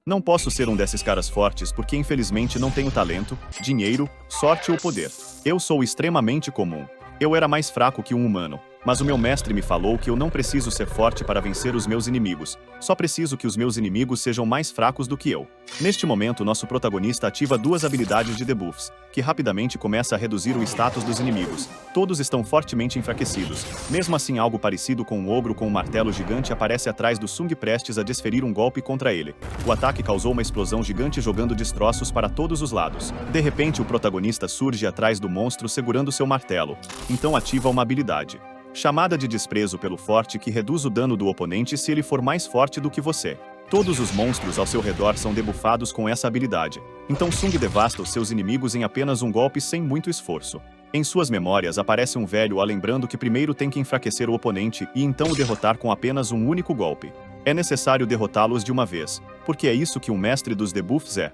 Não posso ser um desses caras fortes porque infelizmente não tenho talento, dinheiro, sorte ou poder. Eu sou extremamente comum. Eu era mais fraco que um humano, mas o meu mestre me falou que eu não preciso ser forte para vencer os meus inimigos, só preciso que os meus inimigos sejam mais fracos do que eu. Neste momento, nosso protagonista ativa duas habilidades de debuffs, que rapidamente começa a reduzir o status dos inimigos. Todos estão fortemente enfraquecidos. Mesmo assim, algo parecido com um ogro com um martelo gigante aparece atrás do Sung prestes a desferir um golpe contra ele. O ataque causou uma explosão gigante jogando destroços para todos os lados. De repente, o protagonista surge atrás do monstro segurando seu martelo. Então ativa uma habilidade chamada de desprezo pelo forte, que reduz o dano do oponente se ele for mais forte do que você. Todos os monstros ao seu redor são debufados com essa habilidade. Então Sung devasta os seus inimigos em apenas um golpe sem muito esforço. Em suas memórias aparece um velho lembrando que primeiro tem que enfraquecer o oponente e então o derrotar com apenas um único golpe. É necessário derrotá-los de uma vez, porque é isso que um mestre dos debuffs é.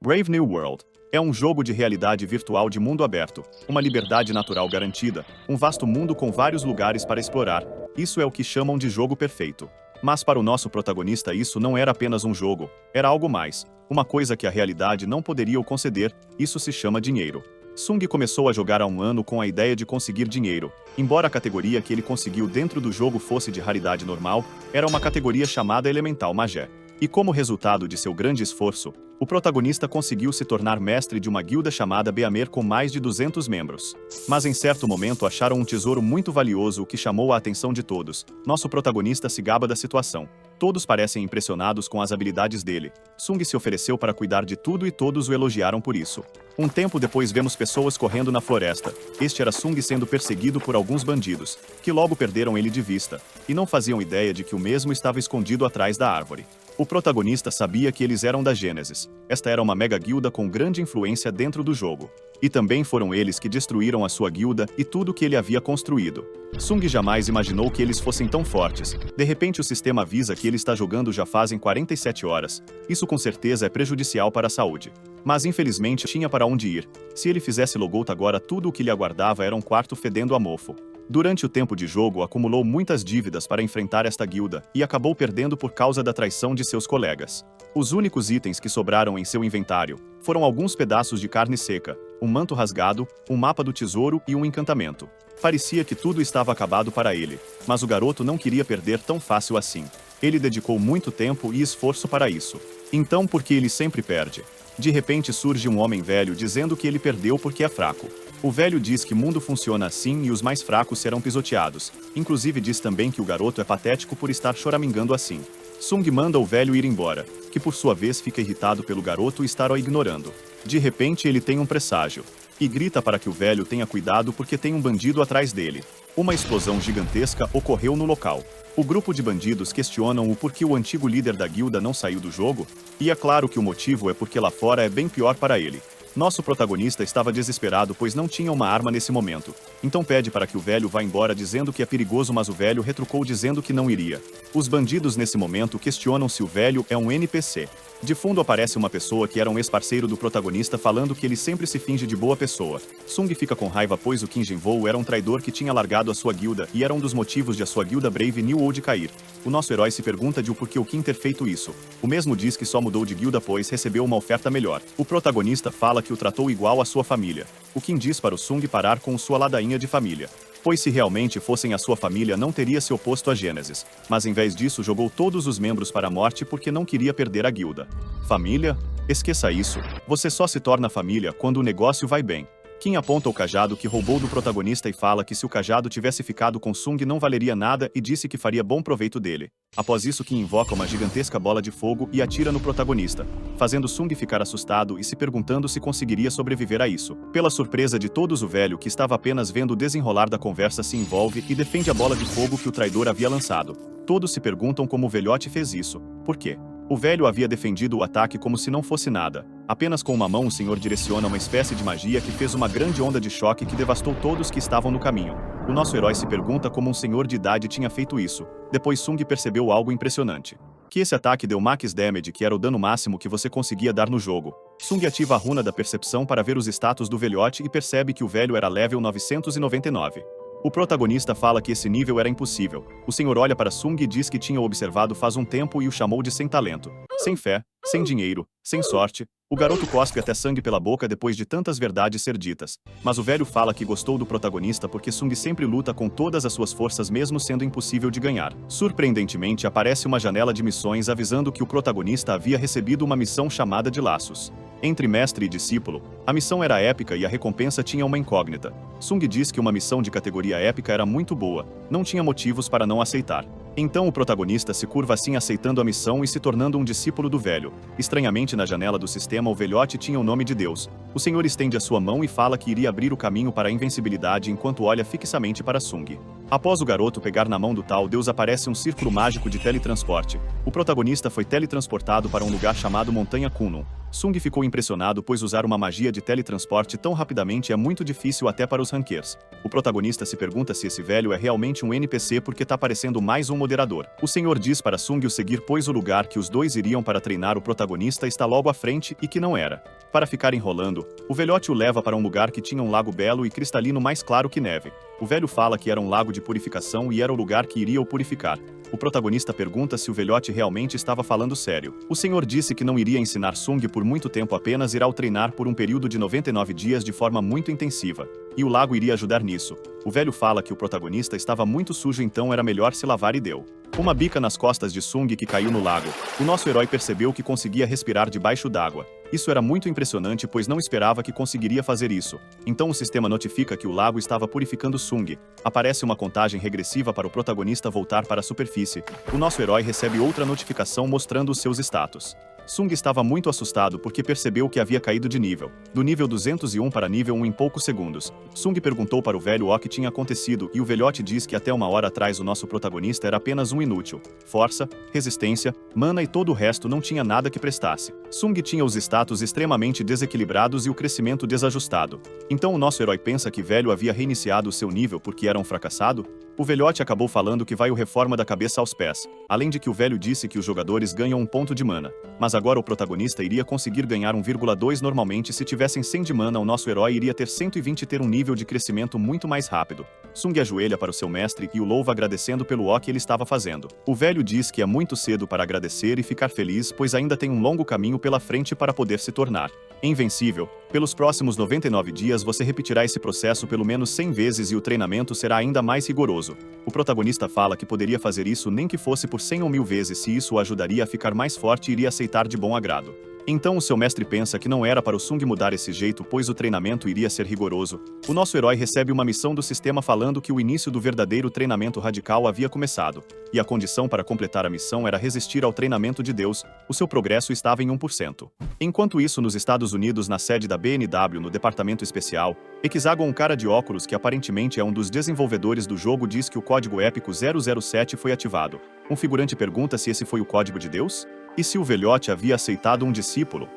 Brave New World é um jogo de realidade virtual de mundo aberto, uma liberdade natural garantida, um vasto mundo com vários lugares para explorar. Isso é o que chamam de jogo perfeito. Mas para o nosso protagonista isso não era apenas um jogo, era algo mais, uma coisa que a realidade não poderia o conceder. Isso se chama dinheiro. Sung começou a jogar há um ano com a ideia de conseguir dinheiro. Embora a categoria que ele conseguiu dentro do jogo fosse de raridade normal, era uma categoria chamada Elemental Magé. E como resultado de seu grande esforço, o protagonista conseguiu se tornar mestre de uma guilda chamada Beamer com mais de 200 membros. Mas em certo momento acharam um tesouro muito valioso, o que chamou a atenção de todos. Nosso protagonista se gaba da situação. Todos parecem impressionados com as habilidades dele. Sung se ofereceu para cuidar de tudo e todos o elogiaram por isso. Um tempo depois vemos pessoas correndo na floresta. Este era Sung sendo perseguido por alguns bandidos, que logo perderam ele de vista, e não faziam ideia de que o mesmo estava escondido atrás da árvore. O protagonista sabia que eles eram da Gênesis. Esta era uma mega guilda com grande influência dentro do jogo. E também foram eles que destruíram a sua guilda e tudo que ele havia construído. Sung jamais imaginou que eles fossem tão fortes. De repente o sistema avisa que ele está jogando já fazem 47 horas. Isso com certeza é prejudicial para a saúde. Mas infelizmente tinha para onde ir. Se ele fizesse logout agora, tudo o que lhe aguardava era um quarto fedendo a mofo. Durante o tempo de jogo acumulou muitas dívidas para enfrentar esta guilda e acabou perdendo por causa da traição de seus colegas. Os únicos itens que sobraram em seu inventário foram alguns pedaços de carne seca, um manto rasgado, um mapa do tesouro e um encantamento. Parecia que tudo estava acabado para ele, mas o garoto não queria perder tão fácil assim. Ele dedicou muito tempo e esforço para isso. Então por que ele sempre perde? De repente surge um homem velho dizendo que ele perdeu porque é fraco. O velho diz que o mundo funciona assim e os mais fracos serão pisoteados. Inclusive diz também que o garoto é patético por estar choramingando assim. Sung manda o velho ir embora, que por sua vez fica irritado pelo garoto estar o ignorando. De repente ele tem um presságio e grita para que o velho tenha cuidado porque tem um bandido atrás dele. Uma explosão gigantesca ocorreu no local. O grupo de bandidos questionam o porquê o antigo líder da guilda não saiu do jogo, e é claro que o motivo é porque lá fora é bem pior para ele. Nosso protagonista estava desesperado pois não tinha uma arma nesse momento. Então pede para que o velho vá embora dizendo que é perigoso, mas o velho retrucou dizendo que não iria. Os bandidos nesse momento questionam se o velho é um NPC. De fundo aparece uma pessoa que era um ex-parceiro do protagonista falando que ele sempre se finge de boa pessoa. Sung fica com raiva pois o Kim Jin-woo era um traidor que tinha largado a sua guilda e era um dos motivos de a sua guilda Brave New World cair. O nosso herói se pergunta de o porquê o Kim ter feito isso. O mesmo diz que só mudou de guilda pois recebeu uma oferta melhor. O protagonista fala que o tratou igual à sua família. O Kim diz para o Sung parar com sua ladainha de família, pois se realmente fossem a sua família não teria se oposto a Gênesis, mas em vez disso jogou todos os membros para a morte porque não queria perder a guilda. Família? Esqueça isso, você só se torna família quando o negócio vai bem. Kim aponta o cajado que roubou do protagonista e fala que se o cajado tivesse ficado com Sung não valeria nada e disse que faria bom proveito dele. Após isso, Kim invoca uma gigantesca bola de fogo e atira no protagonista, fazendo Sung ficar assustado e se perguntando se conseguiria sobreviver a isso. Pela surpresa de todos, o velho, que estava apenas vendo o desenrolar da conversa, se envolve e defende a bola de fogo que o traidor havia lançado. Todos se perguntam como o velhote fez isso. Por quê? O velho havia defendido o ataque como se não fosse nada. Apenas com uma mão o senhor direciona uma espécie de magia que fez uma grande onda de choque que devastou todos que estavam no caminho. O nosso herói se pergunta como um senhor de idade tinha feito isso. Depois Sung percebeu algo impressionante. Que esse ataque deu max damage, que era o dano máximo que você conseguia dar no jogo. Sung ativa a runa da percepção para ver os status do velhote e percebe que o velho era level 999. O protagonista fala que esse nível era impossível. O senhor olha para Sung e diz que tinha observado faz um tempo e o chamou de sem talento, sem fé, sem dinheiro, sem sorte. O garoto cospe até sangue pela boca depois de tantas verdades ser ditas. Mas o velho fala que gostou do protagonista porque Sung sempre luta com todas as suas forças mesmo sendo impossível de ganhar. Surpreendentemente aparece uma janela de missões avisando que o protagonista havia recebido uma missão chamada de Laços. Entre mestre e discípulo, a missão era épica e a recompensa tinha uma incógnita. Sung diz que uma missão de categoria épica era muito boa, não tinha motivos para não aceitar. Então o protagonista se curva assim aceitando a missão e se tornando um discípulo do velho. Estranhamente na janela do sistema o velhote tinha o nome de Deus. O senhor estende a sua mão e fala que iria abrir o caminho para a invencibilidade enquanto olha fixamente para Sung. Após o garoto pegar na mão do tal Deus aparece um círculo mágico de teletransporte. O protagonista foi teletransportado para um lugar chamado Montanha Kunlun. Sung ficou impressionado pois usar uma magia de teletransporte tão rapidamente é muito difícil até para os rankers. O protagonista se pergunta se esse velho é realmente um NPC porque tá parecendo mais um moderador. O senhor diz para Sung o seguir pois o lugar que os dois iriam para treinar o protagonista está logo à frente e que não era. Para ficar enrolando, o velhote o leva para um lugar que tinha um lago belo e cristalino mais claro que neve. O velho fala que era um lago de purificação e era o lugar que iria o purificar. O protagonista pergunta se o velhote realmente estava falando sério. O senhor disse que não iria ensinar Sung por muito tempo, apenas irá o treinar por um período de 99 dias de forma muito intensiva. E o lago iria ajudar nisso. O velho fala que o protagonista estava muito sujo, então era melhor se lavar e deu uma bica nas costas de Sung que caiu no lago. O nosso herói percebeu que conseguia respirar debaixo d'água. Isso era muito impressionante pois não esperava que conseguiria fazer isso. Então o sistema notifica que o lago estava purificando Sung. Aparece uma contagem regressiva para o protagonista voltar para a superfície. O nosso herói recebe outra notificação mostrando os seus status. Sung estava muito assustado porque percebeu que havia caído de nível, do nível 201 para nível 1 em poucos segundos. Sung perguntou para o velho o que tinha acontecido e o velhote diz que até uma hora atrás o nosso protagonista era apenas um inútil. Força, resistência, mana e todo o resto não tinha nada que prestasse. Sung tinha os status extremamente desequilibrados e o crescimento desajustado. Então o nosso herói pensa que velho havia reiniciado o seu nível porque era um fracassado? O velhote acabou falando que vai o reforma da cabeça aos pés, além de que o velho disse que os jogadores ganham 1 ponto de mana. Mas agora o protagonista iria conseguir ganhar 1,2 normalmente se tivessem 100 de mana, o nosso herói iria ter 120 e ter um nível de crescimento muito mais rápido. Sung ajoelha para o seu mestre e o louva agradecendo pelo o que ele estava fazendo. O velho diz que é muito cedo para agradecer e ficar feliz pois ainda tem um longo caminho pela frente para poder se tornar invencível. Pelos próximos 99 dias você repetirá esse processo pelo menos 100 vezes e o treinamento será ainda mais rigoroso. O protagonista fala que poderia fazer isso nem que fosse por 100 ou 1000 vezes se isso o ajudaria a ficar mais forte e iria aceitar de bom agrado. Então o seu mestre pensa que não era para o Sung mudar esse jeito pois o treinamento iria ser rigoroso. O nosso herói recebe uma missão do sistema falando que o início do verdadeiro treinamento radical havia começado, e a condição para completar a missão era resistir ao treinamento de Deus. O seu progresso estava em 1%. Enquanto isso nos Estados Unidos, na sede da BNW no departamento especial, Hexagon, um cara de óculos que aparentemente é um dos desenvolvedores do jogo, diz que o código épico 007 foi ativado. Um figurante pergunta se esse foi o código de Deus? E se o velhote havia aceitado um discípulo?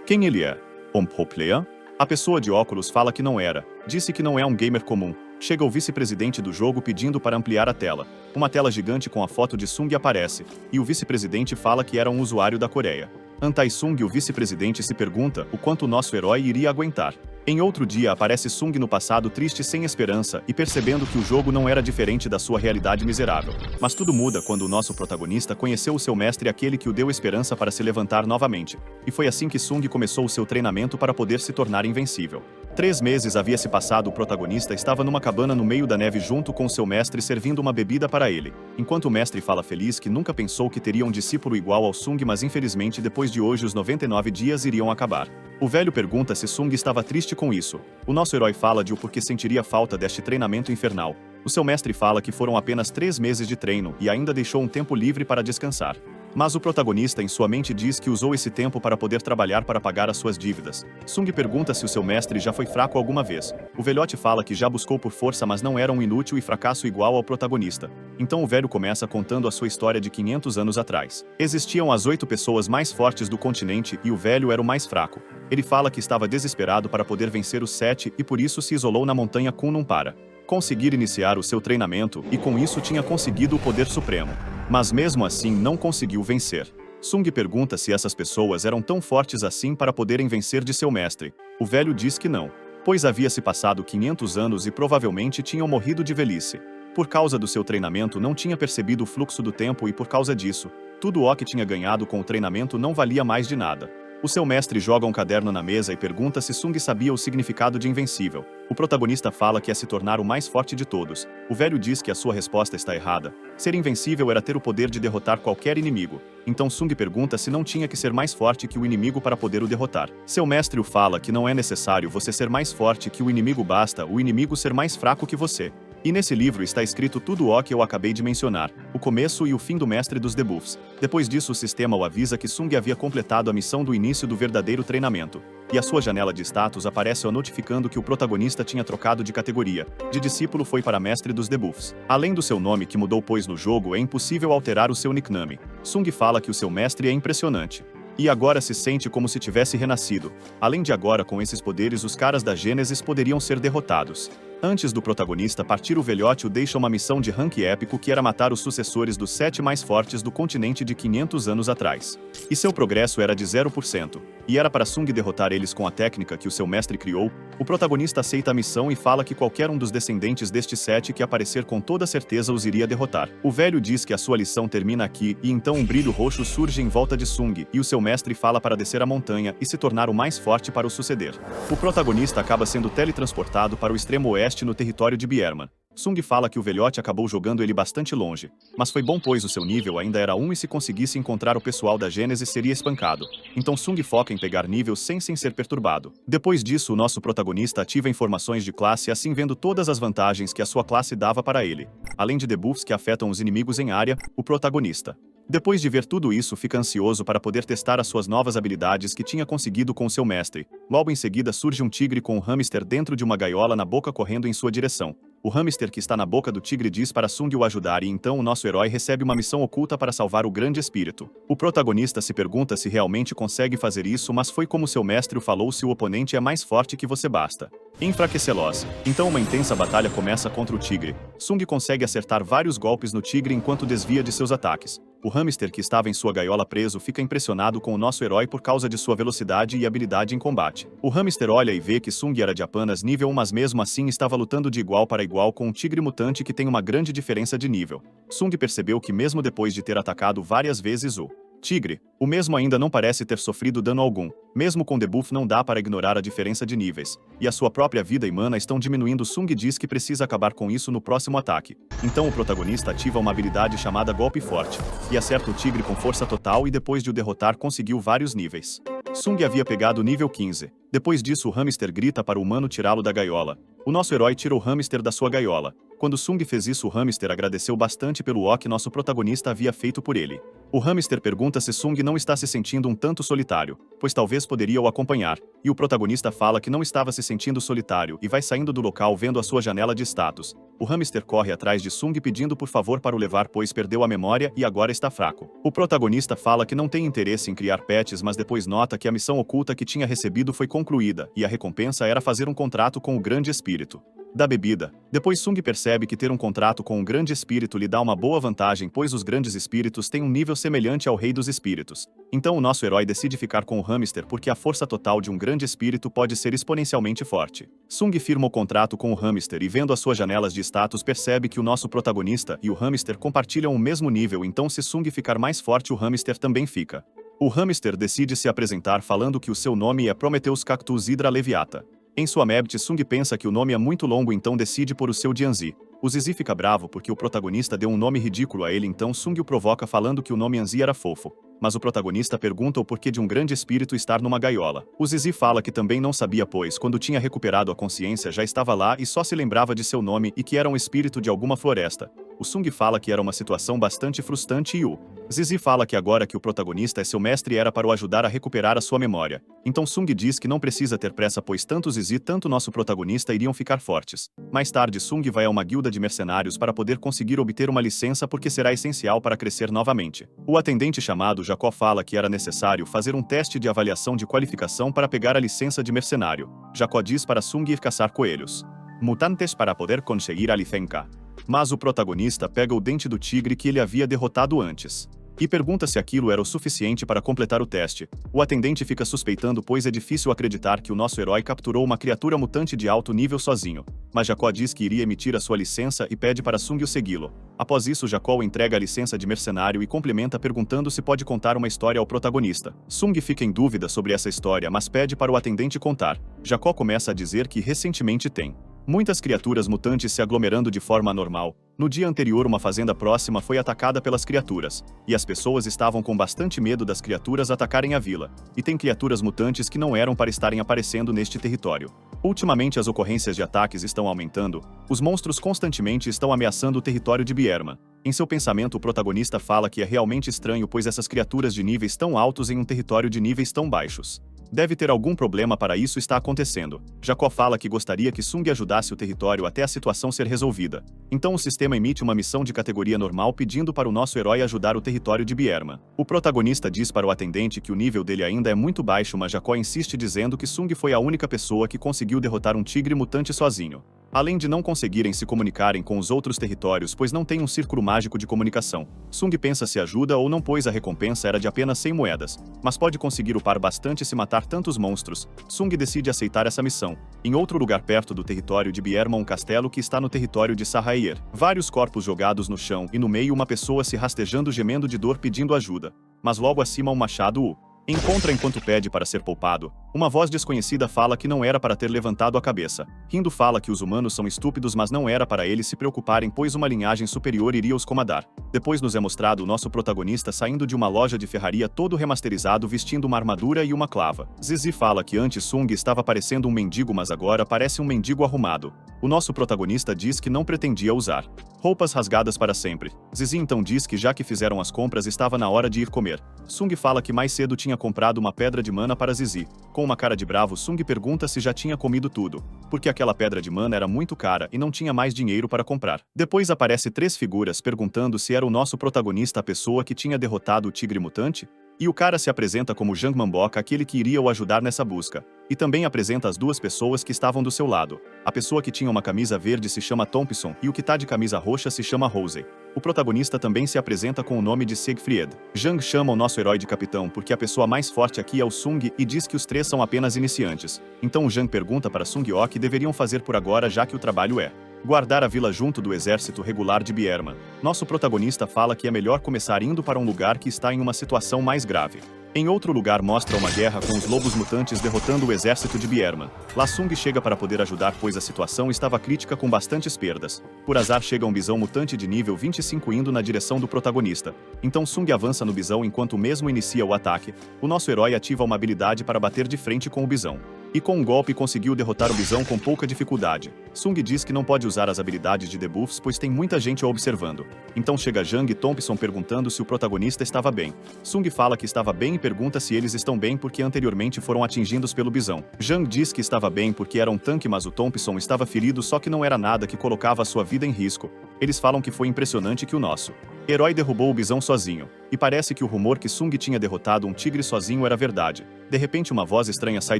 Quem ele é? Um pro player? A pessoa de óculos fala que não era. Disse que não é um gamer comum. Chega o vice-presidente do jogo pedindo para ampliar a tela. Uma tela gigante com a foto de Sung aparece, e o vice-presidente fala que era um usuário da Coreia. Anti-Sung, o vice-presidente, se pergunta o quanto o nosso herói iria aguentar. Em outro dia aparece Sung no passado, triste, sem esperança e percebendo que o jogo não era diferente da sua realidade miserável. Mas tudo muda quando o nosso protagonista conheceu o seu mestre, aquele que o deu esperança para se levantar novamente. E foi assim que Sung começou o seu treinamento para poder se tornar invencível. 3 meses havia se passado, o protagonista estava numa cabana no meio da neve junto com seu mestre servindo uma bebida para ele. Enquanto o mestre fala feliz que nunca pensou que teria um discípulo igual ao Sung, mas infelizmente depois de hoje os 99 dias iriam acabar. O velho pergunta se Sung estava triste com isso. O nosso herói fala de o porquê sentiria falta deste treinamento infernal. O seu mestre fala que foram apenas 3 meses de treino e ainda deixou um tempo livre para descansar. Mas o protagonista em sua mente diz que usou esse tempo para poder trabalhar para pagar as suas dívidas. Sung pergunta se o seu mestre já foi fraco alguma vez. O velhote fala que já buscou por força, mas não era um inútil e fracasso igual ao protagonista. Então o velho começa contando a sua história de 500 anos atrás. Existiam as 8 pessoas mais fortes do continente e o velho era o mais fraco. Ele fala que estava desesperado para poder vencer os 7 e por isso se isolou na montanha Kunlun para conseguir iniciar o seu treinamento e com isso tinha conseguido o poder supremo. Mas mesmo assim não conseguiu vencer. Sung pergunta se essas pessoas eram tão fortes assim para poderem vencer de seu mestre. O velho diz que não. pois havia se passado 500 anos e provavelmente tinham morrido de velhice. Por causa do seu treinamento não tinha percebido o fluxo do tempo e por causa disso, tudo o que tinha ganhado com o treinamento não valia mais de nada. O seu mestre joga um caderno na mesa e pergunta se Sung sabia o significado de invencível. O protagonista fala que é se tornar o mais forte de todos. O velho diz que a sua resposta está errada. Ser invencível era ter o poder de derrotar qualquer inimigo. Então Sung pergunta se não tinha que ser mais forte que o inimigo para poder o derrotar. Seu mestre o fala que não é necessário você ser mais forte que o inimigo, basta o inimigo ser mais fraco que você. E nesse livro está escrito tudo o que eu acabei de mencionar, o começo e o fim do mestre dos debuffs. Depois disso o sistema o avisa que Sung havia completado a missão do início do verdadeiro treinamento. E a sua janela de status aparece notificando que o protagonista tinha trocado de categoria. De discípulo foi para mestre dos debuffs. Além do seu nome que mudou pois no jogo é impossível alterar o seu nickname. Sung fala que o seu mestre é impressionante. E agora se sente como se tivesse renascido. Além de agora com esses poderes os caras da Gênesis poderiam ser derrotados. Antes do protagonista partir o velhote o deixa uma missão de rank épico que era matar os sucessores dos 7 mais fortes do continente de 500 anos atrás. E seu progresso era de 0%. E era para Sung derrotar eles com a técnica que o seu mestre criou. O protagonista aceita a missão e fala que qualquer um dos descendentes destes 7 que aparecer com toda certeza os iria derrotar. O velho diz que a sua lição termina aqui e então um brilho roxo surge em volta de Sung e o seu mestre fala para descer a montanha e se tornar o mais forte para o suceder. O protagonista acaba sendo teletransportado para o extremo oeste no território de Bierman. Sung fala que o velhote acabou jogando ele bastante longe, mas foi bom pois o seu nível ainda era 1 e se conseguisse encontrar o pessoal da Gênesis seria espancado. Então Sung foca em pegar nível sem ser perturbado. Depois disso o nosso protagonista ativa informações de classe assim vendo todas as vantagens que a sua classe dava para ele. Além de debuffs que afetam os inimigos em área, o protagonista. Depois de ver tudo isso fica ansioso para poder testar as suas novas habilidades que tinha conseguido com seu mestre. Logo em seguida surge um tigre com um hamster dentro de uma gaiola na boca correndo em sua direção. O hamster que está na boca do tigre diz para Sung o ajudar e então o nosso herói recebe uma missão oculta para salvar o grande espírito. O protagonista se pergunta se realmente consegue fazer isso mas foi como seu mestre o falou se o oponente é mais forte que você basta enfraquecê-los. Então uma intensa batalha começa contra o tigre. Sung consegue acertar vários golpes no tigre enquanto desvia de seus ataques. O hamster que estava em sua gaiola preso fica impressionado com o nosso herói por causa de sua velocidade e habilidade em combate. O hamster olha e vê que Sung era de apenas nível 1 mas mesmo assim estava lutando de igual para igual com um tigre mutante que tem uma grande diferença de nível. Sung percebeu que mesmo depois de ter atacado várias vezes o tigre, o mesmo ainda não parece ter sofrido dano algum. Mesmo com debuff não dá para ignorar a diferença de níveis. E a sua própria vida e mana estão diminuindo. Sung diz que precisa acabar com isso no próximo ataque. Então o protagonista ativa uma habilidade chamada Golpe Forte. E acerta o tigre com força total e depois de o derrotar conseguiu vários níveis. Sung havia pegado nível 15. Depois disso o hamster grita para o humano tirá-lo da gaiola. O nosso herói tira o hamster da sua gaiola. Quando Sung fez isso o hamster agradeceu bastante pelo que nosso protagonista havia feito por ele. O hamster pergunta se Sung não está se sentindo um tanto solitário, pois talvez poderia o acompanhar, e o protagonista fala que não estava se sentindo solitário e vai saindo do local vendo a sua janela de status. O hamster corre atrás de Sung pedindo por favor para o levar pois perdeu a memória e agora está fraco. O protagonista fala que não tem interesse em criar pets mas depois nota que a missão oculta que tinha recebido foi concluída e a recompensa era fazer um contrato com o grande espírito da bebida. Depois Sung percebe que ter um contrato com um grande espírito lhe dá uma boa vantagem pois os grandes espíritos têm um nível semelhante ao rei dos espíritos. Então o nosso herói decide ficar com o hamster porque a força total de um grande espírito pode ser exponencialmente forte. Sung firma o contrato com o hamster e vendo as suas janelas de status percebe que o nosso protagonista e o hamster compartilham o mesmo nível, então se Sung ficar mais forte o hamster também fica. O hamster decide se apresentar falando que o seu nome é Prometheus Cactus Hydra Leviata. Em sua Mebit, Sung pensa que o nome é muito longo então decide por o seu Dianzi. O Zizi fica bravo porque o protagonista deu um nome ridículo a ele então Sung o provoca falando que o nome Anzi era fofo. Mas o protagonista pergunta o porquê de um grande espírito estar numa gaiola. O Zizi fala que também não sabia pois quando tinha recuperado a consciência já estava lá e só se lembrava de seu nome e que era um espírito de alguma floresta. O Sung fala que era uma situação bastante frustrante e o Zizi fala que agora que o protagonista é seu mestre era para o ajudar a recuperar a sua memória. Então Sung diz que não precisa ter pressa pois tanto Zizi tanto nosso protagonista iriam ficar fortes. Mais tarde Sung vai a uma guilda de mercenários para poder conseguir obter uma licença porque será essencial para crescer novamente. O atendente chamado Jacó fala que era necessário fazer um teste de avaliação de qualificação para pegar a licença de mercenário. Jacó diz para Sung ir caçar coelhos mutantes para poder conseguir a licença. Mas o protagonista pega o dente do tigre que ele havia derrotado antes. e pergunta se aquilo era o suficiente para completar o teste. O atendente fica suspeitando, pois é difícil acreditar que o nosso herói capturou uma criatura mutante de alto nível sozinho. Mas Jacó diz que iria emitir a sua licença e pede para Sung o segui-lo. Após isso, Jacó entrega a licença de mercenário e complementa perguntando se pode contar uma história ao protagonista. Sung fica em dúvida sobre essa história, mas pede para o atendente contar. Jacó começa a dizer que recentemente tem muitas criaturas mutantes se aglomerando de forma anormal. No dia anterior, uma fazenda próxima foi atacada pelas criaturas, e as pessoas estavam com bastante medo das criaturas atacarem a vila. E tem criaturas mutantes que não eram para estarem aparecendo neste território. Ultimamente, as ocorrências de ataques estão aumentando. Os monstros constantemente estão ameaçando o território de Bierman. Em seu pensamento, o protagonista fala que é realmente estranho, pois essas criaturas de níveis tão altos em um território de níveis tão baixos. Deve ter algum problema para isso estar acontecendo. Jacó fala que gostaria que Sung ajudasse o território até a situação ser resolvida. Então o sistema emite uma missão de categoria normal pedindo para o nosso herói ajudar o território de Bierman. O protagonista diz para o atendente que o nível dele ainda é muito baixo, mas Jacó insiste dizendo que Sung foi a única pessoa que conseguiu derrotar um tigre mutante sozinho. Além de não conseguirem se comunicarem com os outros territórios, pois não tem um círculo mágico de comunicação. Sung pensa se ajuda ou não, pois a recompensa era de apenas 100 moedas, mas pode conseguir upar bastante se matar tantos monstros. Sung decide aceitar essa missão. Em outro lugar perto do território de Bierman, um castelo que está no território de Sahair. Vários corpos jogados no chão e no meio uma pessoa se rastejando, gemendo de dor, pedindo ajuda. Mas logo acima um machado o encontra enquanto pede para ser poupado. Uma voz desconhecida fala que não era para ter levantado a cabeça. Rindo fala que os humanos são estúpidos, mas não era para eles se preocuparem, pois uma linhagem superior iria os comandar. Depois nos é mostrado o nosso protagonista saindo de uma loja de ferraria todo remasterizado, vestindo uma armadura e uma clava. Zizi fala que antes Sung estava parecendo um mendigo, mas agora parece um mendigo arrumado. O nosso protagonista diz que não pretendia usar roupas rasgadas para sempre. Zizi então diz que já que fizeram as compras, estava na hora de ir comer. Sung fala que mais cedo tinha comprado uma pedra de mana para Zizi. Com uma cara de bravo, Sung pergunta se já tinha comido tudo, porque aquela pedra de mana era muito cara e não tinha mais dinheiro para comprar. Depois aparece 3 figuras perguntando se era o nosso protagonista a pessoa que tinha derrotado o tigre mutante, e o cara se apresenta como Jang Mamboka, aquele que iria o ajudar nessa busca. E também apresenta as 2 pessoas que estavam do seu lado. A pessoa que tinha uma camisa verde se chama Thompson e o que tá de camisa roxa se chama Rose. O protagonista também se apresenta com o nome de Siegfried. Jang chama o nosso herói de capitão porque a pessoa mais forte aqui é o Sung e diz que os 3 são apenas iniciantes. Então o Jang pergunta para Sung o que deveriam fazer por agora, já que o trabalho é guardar a vila junto do exército regular de Bierman. Nosso protagonista fala que é melhor começar indo para um lugar que está em uma situação mais grave. Em outro lugar mostra uma guerra com os lobos mutantes derrotando o exército de Bierman. Lá Sung chega para poder ajudar, pois a situação estava crítica com bastantes perdas. Por azar chega um bisão mutante de nível 25 indo na direção do protagonista. Então Sung avança no bisão enquanto o mesmo inicia o ataque. O nosso herói ativa uma habilidade para bater de frente com o bisão. E com um golpe conseguiu derrotar o bisão com pouca dificuldade. Sung diz que não pode usar as habilidades de debuffs, pois tem muita gente o observando. Então chega Jang e Thompson perguntando se o protagonista estava bem. Sung fala que estava bem e pergunta se eles estão bem porque anteriormente foram atingidos pelo bisão. Jang diz que estava bem porque era um tanque, mas o Thompson estava ferido, só que não era nada que colocava a sua vida em risco. Eles falam que foi impressionante que o nosso herói derrubou o bisão sozinho. E parece que o rumor que Sung tinha derrotado um tigre sozinho era verdade. De repente uma voz estranha sai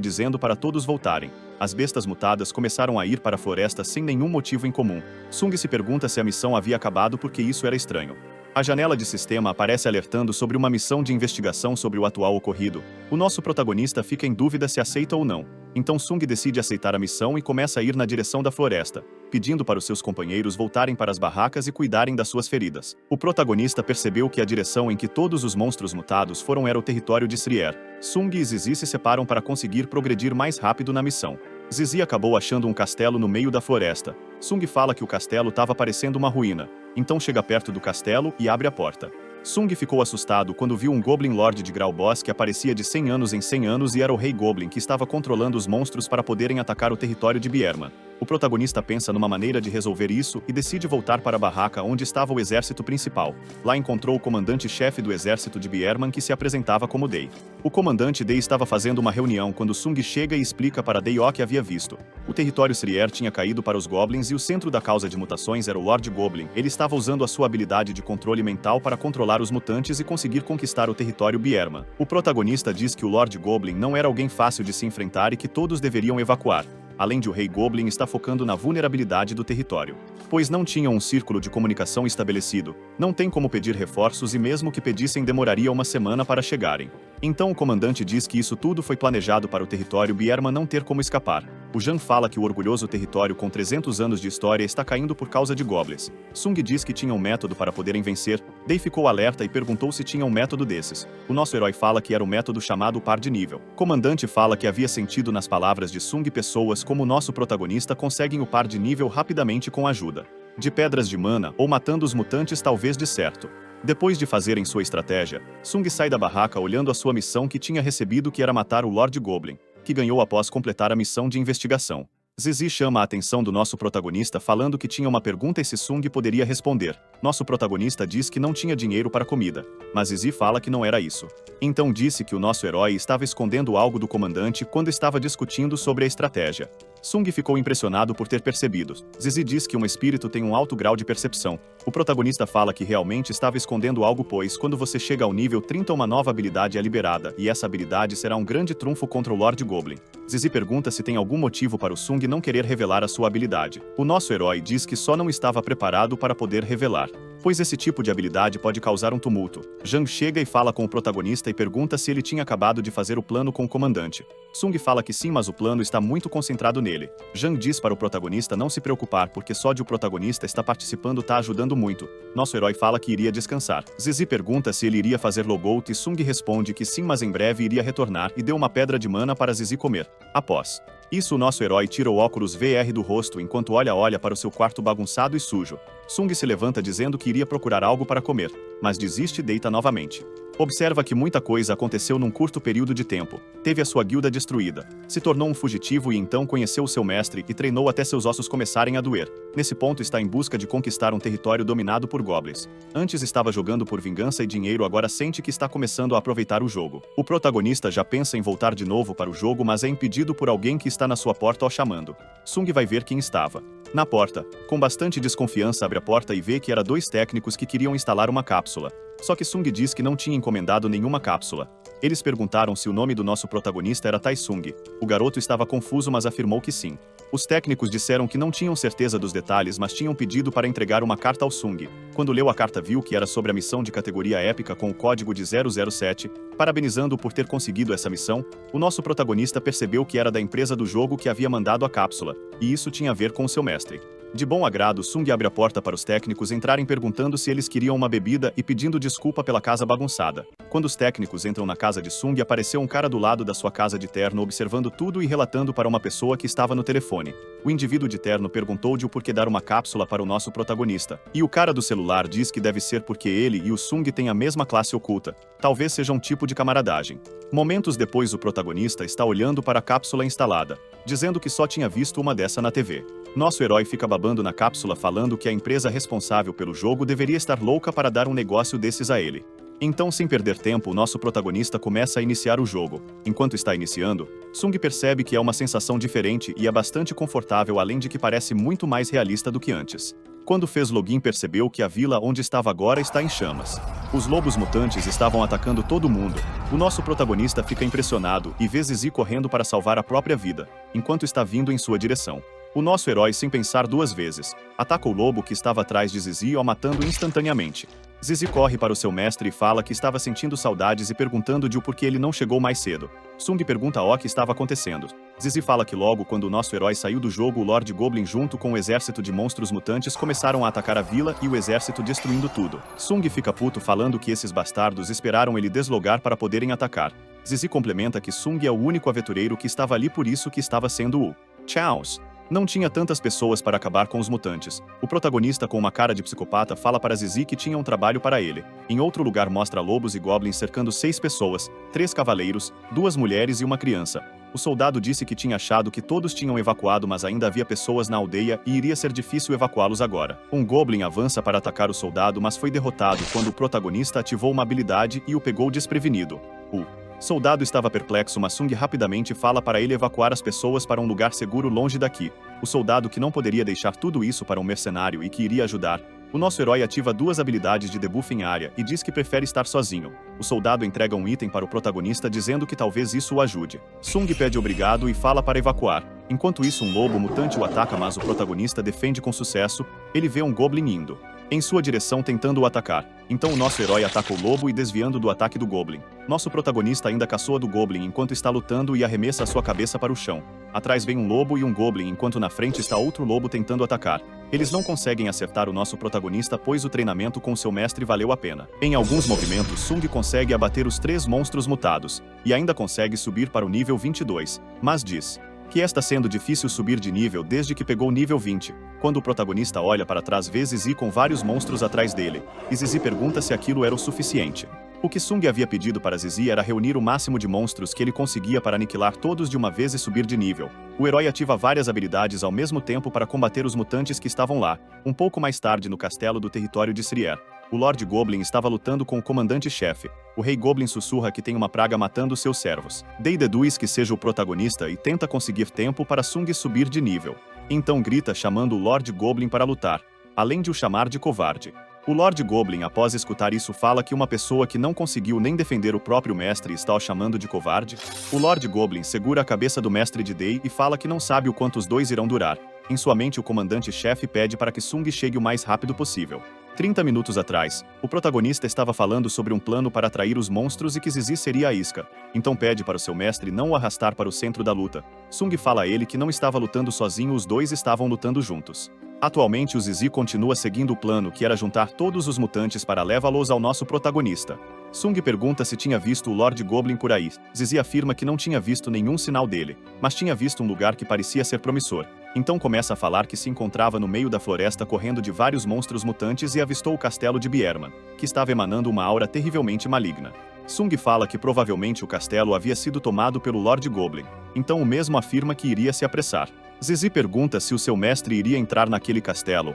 dizendo para todos voltarem. As bestas mutadas começaram a ir para a floresta sem nenhum motivo em comum. Sung se pergunta se a missão havia acabado porque isso era estranho. A janela de sistema aparece alertando sobre uma missão de investigação sobre o atual ocorrido. O nosso protagonista fica em dúvida se aceita ou não. Então Sung decide aceitar a missão e começa a ir na direção da floresta, pedindo para os seus companheiros voltarem para as barracas e cuidarem das suas feridas. O protagonista percebeu que a direção em que todos os monstros mutados foram era o território de Srier. Sung e Zizi se separam para conseguir progredir mais rápido na missão. Zizi acabou achando um castelo no meio da floresta. Sung fala que o castelo estava parecendo uma ruína. Então chega perto do castelo e abre a porta. Sung ficou assustado quando viu um Goblin Lord de Grau Boss que aparecia de 100 anos em 100 anos e era o Rei Goblin que estava controlando os monstros para poderem atacar o território de Bierman. O protagonista pensa numa maneira de resolver isso e decide voltar para a barraca onde estava o exército principal. Lá encontrou o comandante-chefe do exército de Bierman que se apresentava como Dei. O comandante Dei estava fazendo uma reunião quando Sung chega e explica para Dei o que havia visto. O território Srier tinha caído para os Goblins e o centro da causa de mutações era o Lord Goblin. Ele estava usando a sua habilidade de controle mental para controlar os mutantes e conseguir conquistar o território Bierman. O protagonista diz que o Lord Goblin não era alguém fácil de se enfrentar e que todos deveriam evacuar. além de o Rei Goblin estar focando na vulnerabilidade do território. Pois não tinham um círculo de comunicação estabelecido, não tem como pedir reforços e mesmo que pedissem demoraria uma semana para chegarem. Então o comandante diz que isso tudo foi planejado para o território Bierman não ter como escapar. O Jan fala que o orgulhoso território com 300 anos de história está caindo por causa de goblins. Sung diz que tinha um método para poderem vencer, Dei ficou alerta e perguntou se tinha um método desses. O nosso herói fala que era o método chamado par de nível. Comandante fala que havia sentido nas palavras de Sung pessoas como o nosso protagonista conseguem o par de nível rapidamente com a ajuda de pedras de mana ou matando os mutantes talvez de certo. Depois de fazerem sua estratégia, Sung sai da barraca olhando a sua missão que tinha recebido que era matar o Lord Goblin, que ganhou após completar a missão de investigação. Zizi chama a atenção do nosso protagonista falando que tinha uma pergunta e se Sung poderia responder. Nosso protagonista diz que não tinha dinheiro para comida, mas Zizi fala que não era isso. Então disse que o nosso herói estava escondendo algo do comandante quando estava discutindo sobre a estratégia. Sung ficou impressionado por ter percebido. Zizi diz que um espírito tem um alto grau de percepção. O protagonista fala que realmente estava escondendo algo pois quando você chega ao nível 30 uma nova habilidade é liberada e essa habilidade será um grande trunfo contra o Lord Goblin. Zizi pergunta se tem algum motivo para o Sung não querer revelar a sua habilidade. O nosso herói diz que só não estava preparado para poder revelar, pois esse tipo de habilidade pode causar um tumulto. Jang chega e fala com o protagonista e pergunta se ele tinha acabado de fazer o plano com o comandante. Sung fala que sim, mas o plano está muito concentrado nele. Jang diz para o protagonista não se preocupar porque só de o protagonista está participando tá ajudando muito. Nosso herói fala que iria descansar. Zizi pergunta se ele iria fazer logout e Sung responde que sim, mas em breve iria retornar e deu uma pedra de mana para Zizi comer. Após isso, o nosso herói tira o óculos VR do rosto enquanto olha para o seu quarto bagunçado e sujo. Sung se levanta dizendo que iria procurar algo para comer, mas desiste e deita novamente. Observa que muita coisa aconteceu num curto período de tempo. Teve a sua guilda destruída, se tornou um fugitivo e então conheceu o seu mestre e treinou até seus ossos começarem a doer. Nesse ponto está em busca de conquistar um território dominado por goblins. Antes estava jogando por vingança e dinheiro, agora sente que está começando a aproveitar o jogo. O protagonista já pensa em voltar de novo para o jogo, mas é impedido por alguém que está na sua porta o chamando. Sung vai ver quem estava na porta. Com bastante desconfiança abre a porta e vê que era dois técnicos que queriam instalar uma cápsula. Só que Sung diz que não tinha encomendado nenhuma cápsula. Eles perguntaram se o nome do nosso protagonista era Tai Sung. O garoto estava confuso, mas afirmou que sim. Os técnicos disseram que não tinham certeza dos detalhes, mas tinham pedido para entregar uma carta ao Sung. Quando leu a carta, viu que era sobre a missão de categoria épica com o código de 007, parabenizando-o por ter conseguido essa missão. O nosso protagonista percebeu que era da empresa do jogo que havia mandado a cápsula, e isso tinha a ver com seu mestre. De bom agrado, Sung abre a porta para os técnicos entrarem perguntando se eles queriam uma bebida e pedindo desculpa pela casa bagunçada. Quando os técnicos entram na casa de Sung, apareceu um cara do lado da sua casa de terno observando tudo e relatando para uma pessoa que estava no telefone. O indivíduo de terno perguntou-de o porquê dar uma cápsula para o nosso protagonista. E o cara do celular diz que deve ser porque ele e o Sung têm a mesma classe oculta. Talvez seja um tipo de camaradagem. Momentos depois, o protagonista está olhando para a cápsula instalada, dizendo que só tinha visto uma dessa na TV. Nosso herói fica babando na cápsula falando que a empresa responsável pelo jogo deveria estar louca para dar um negócio desses a ele. Então, sem perder tempo, o nosso protagonista começa a iniciar o jogo. Enquanto está iniciando, Sung percebe que é uma sensação diferente e é bastante confortável, além de que parece muito mais realista do que antes. Quando fez login, percebeu que a vila onde estava agora está em chamas. Os lobos mutantes estavam atacando todo mundo. O nosso protagonista fica impressionado e vê Zizi correndo para salvar a própria vida, enquanto está vindo em sua direção. O nosso herói, sem pensar duas vezes, ataca o lobo que estava atrás de Zizi, o matando instantaneamente. Zizi corre para o seu mestre e fala que estava sentindo saudades e perguntando-de o porquê ele não chegou mais cedo. Sung pergunta o que estava acontecendo. Zizi fala que logo quando o nosso herói saiu do jogo, o Lord Goblin junto com o exército de monstros mutantes começaram a atacar a vila e o exército destruindo tudo. Sung fica puto falando que esses bastardos esperaram ele deslogar para poderem atacar. Zizi complementa que Sung é o único aventureiro que estava ali, por isso que estava sendo o Chaos. Não tinha tantas pessoas para acabar com os mutantes. O protagonista, com uma cara de psicopata, fala para Zizi que tinha um trabalho para ele. Em outro lugar, mostra lobos e goblins cercando 6 pessoas, 3 cavaleiros, 2 mulheres e uma criança. O soldado disse que tinha achado que todos tinham evacuado, mas ainda havia pessoas na aldeia e iria ser difícil evacuá-los agora. Um goblin avança para atacar o soldado, mas foi derrotado quando o protagonista ativou uma habilidade e o pegou desprevenido. O soldado estava perplexo, mas Sung rapidamente fala para ele evacuar as pessoas para um lugar seguro longe daqui. O soldado, que não poderia deixar tudo isso para um mercenário e que iria ajudar, O nosso herói ativa duas habilidades de debuff em área e diz que prefere estar sozinho. O soldado entrega um item para o protagonista dizendo que talvez isso o ajude. Sung pede obrigado e fala para evacuar. Enquanto isso, um lobo mutante o ataca, mas o protagonista defende com sucesso. Ele vê um goblin indo em sua direção tentando o atacar. Então o nosso herói ataca o lobo e desviando do ataque do goblin. Nosso protagonista ainda caçoa do goblin enquanto está lutando e arremessa a sua cabeça para o chão. Atrás vem um lobo e um goblin enquanto na frente está outro lobo tentando atacar. Eles não conseguem acertar o nosso protagonista pois o treinamento com seu mestre valeu a pena. Em alguns movimentos, Sung consegue abater os 3 monstros mutados e ainda consegue subir para o nível 22, mas diz que está sendo difícil subir de nível desde que pegou nível 20. Quando o protagonista olha para trás, vê Zizi com vários monstros atrás dele, e Zizi pergunta se aquilo era o suficiente. O que Sung havia pedido para Zizi era reunir o máximo de monstros que ele conseguia para aniquilar todos de uma vez e subir de nível. O herói ativa várias habilidades ao mesmo tempo para combater os mutantes que estavam lá. Um pouco mais tarde, no castelo do território de Srier, o Lord Goblin estava lutando com o comandante-chefe. O Rei Goblin sussurra que tem uma praga matando seus servos. Dei deduz que seja o protagonista e tenta conseguir tempo para Sung subir de nível. Então grita chamando o Lord Goblin para lutar, além de o chamar de covarde. O Lord Goblin, após escutar isso, fala que uma pessoa que não conseguiu nem defender o próprio mestre está o chamando de covarde. O Lord Goblin segura a cabeça do mestre de Dei e fala que não sabe o quanto os dois irão durar. Em sua mente, o comandante-chefe pede para que Sung chegue o mais rápido possível. 30 minutos atrás, o protagonista estava falando sobre um plano para atrair os monstros e que Zizi seria a isca. Então pede para o seu mestre não o arrastar para o centro da luta. Sung fala a ele que não estava lutando sozinho, os dois estavam lutando juntos. Atualmente, o Zizi continua seguindo o plano, que era juntar todos os mutantes para levá-los ao nosso protagonista. Sung pergunta se tinha visto o Lord Goblin por aí. Zizi afirma que não tinha visto nenhum sinal dele, mas tinha visto um lugar que parecia ser promissor. Então começa a falar que se encontrava no meio da floresta correndo de vários monstros mutantes e avistou o castelo de Bierman, que estava emanando uma aura terrivelmente maligna. Sung fala que provavelmente o castelo havia sido tomado pelo Lord Goblin, então o mesmo afirma que iria se apressar. Zizi pergunta se o seu mestre iria entrar naquele castelo.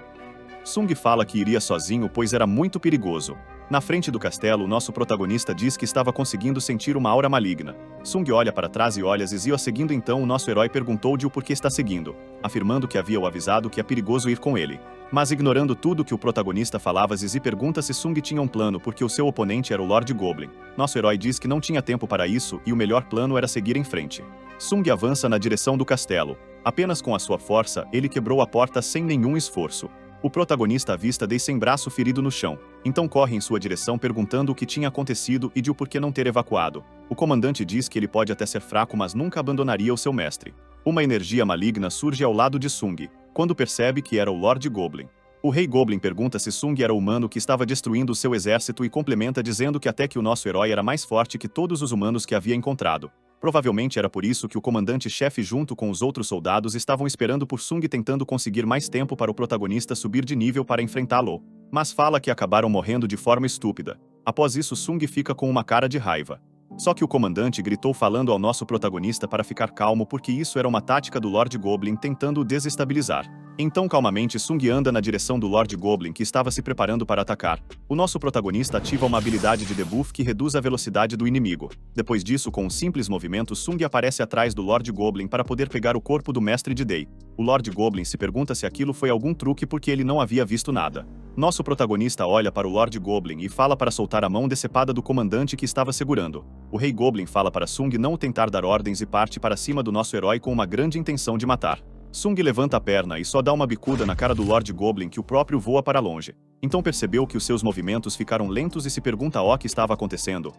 Sung fala que iria sozinho pois era muito perigoso. Na frente do castelo, nosso protagonista diz que estava conseguindo sentir uma aura maligna. Sung olha para trás e olha Zizi seguindo, então o nosso herói perguntou-lhe o porquê está seguindo, afirmando que havia o avisado que é perigoso ir com ele. Mas ignorando tudo que o protagonista falava, Zizi pergunta se Sung tinha um plano porque o seu oponente era o Lord Goblin. Nosso herói diz que não tinha tempo para isso e o melhor plano era seguir em frente. Sung avança na direção do castelo. Apenas com a sua força, ele quebrou a porta sem nenhum esforço. O protagonista avista Dei sem braço ferido no chão. Então corre em sua direção perguntando o que tinha acontecido e de o porquê não ter evacuado. O comandante diz que ele pode até ser fraco, mas nunca abandonaria o seu mestre. Uma energia maligna surge ao lado de Sung, quando percebe que era o Lord Goblin. O Rei Goblin pergunta se Sung era o humano que estava destruindo o seu exército e complementa dizendo que até que o nosso herói era mais forte que todos os humanos que havia encontrado. Provavelmente era por isso que o comandante-chefe junto com os outros soldados estavam esperando por Sung, tentando conseguir mais tempo para o protagonista subir de nível para enfrentá-lo. Mas fala que acabaram morrendo de forma estúpida. Após isso, Sung fica com uma cara de raiva. Só que o comandante gritou falando ao nosso protagonista para ficar calmo porque isso era uma tática do Lord Goblin tentando o desestabilizar. Então calmamente Sung anda na direção do Lord Goblin que estava se preparando para atacar. O nosso protagonista ativa uma habilidade de debuff que reduz a velocidade do inimigo. Depois disso, com um simples movimento, Sung aparece atrás do Lord Goblin para poder pegar o corpo do mestre de Dei. O Lord Goblin se pergunta se aquilo foi algum truque porque ele não havia visto nada. Nosso protagonista olha para o Lord Goblin e fala para soltar a mão decepada do comandante que estava segurando. O Rei Goblin fala para Sung não tentar dar ordens e parte para cima do nosso herói com uma grande intenção de matar. Sung levanta a perna e só dá uma bicuda na cara do Lord Goblin que o próprio voa para longe. Então percebeu que os seus movimentos ficaram lentos e se pergunta o que estava acontecendo.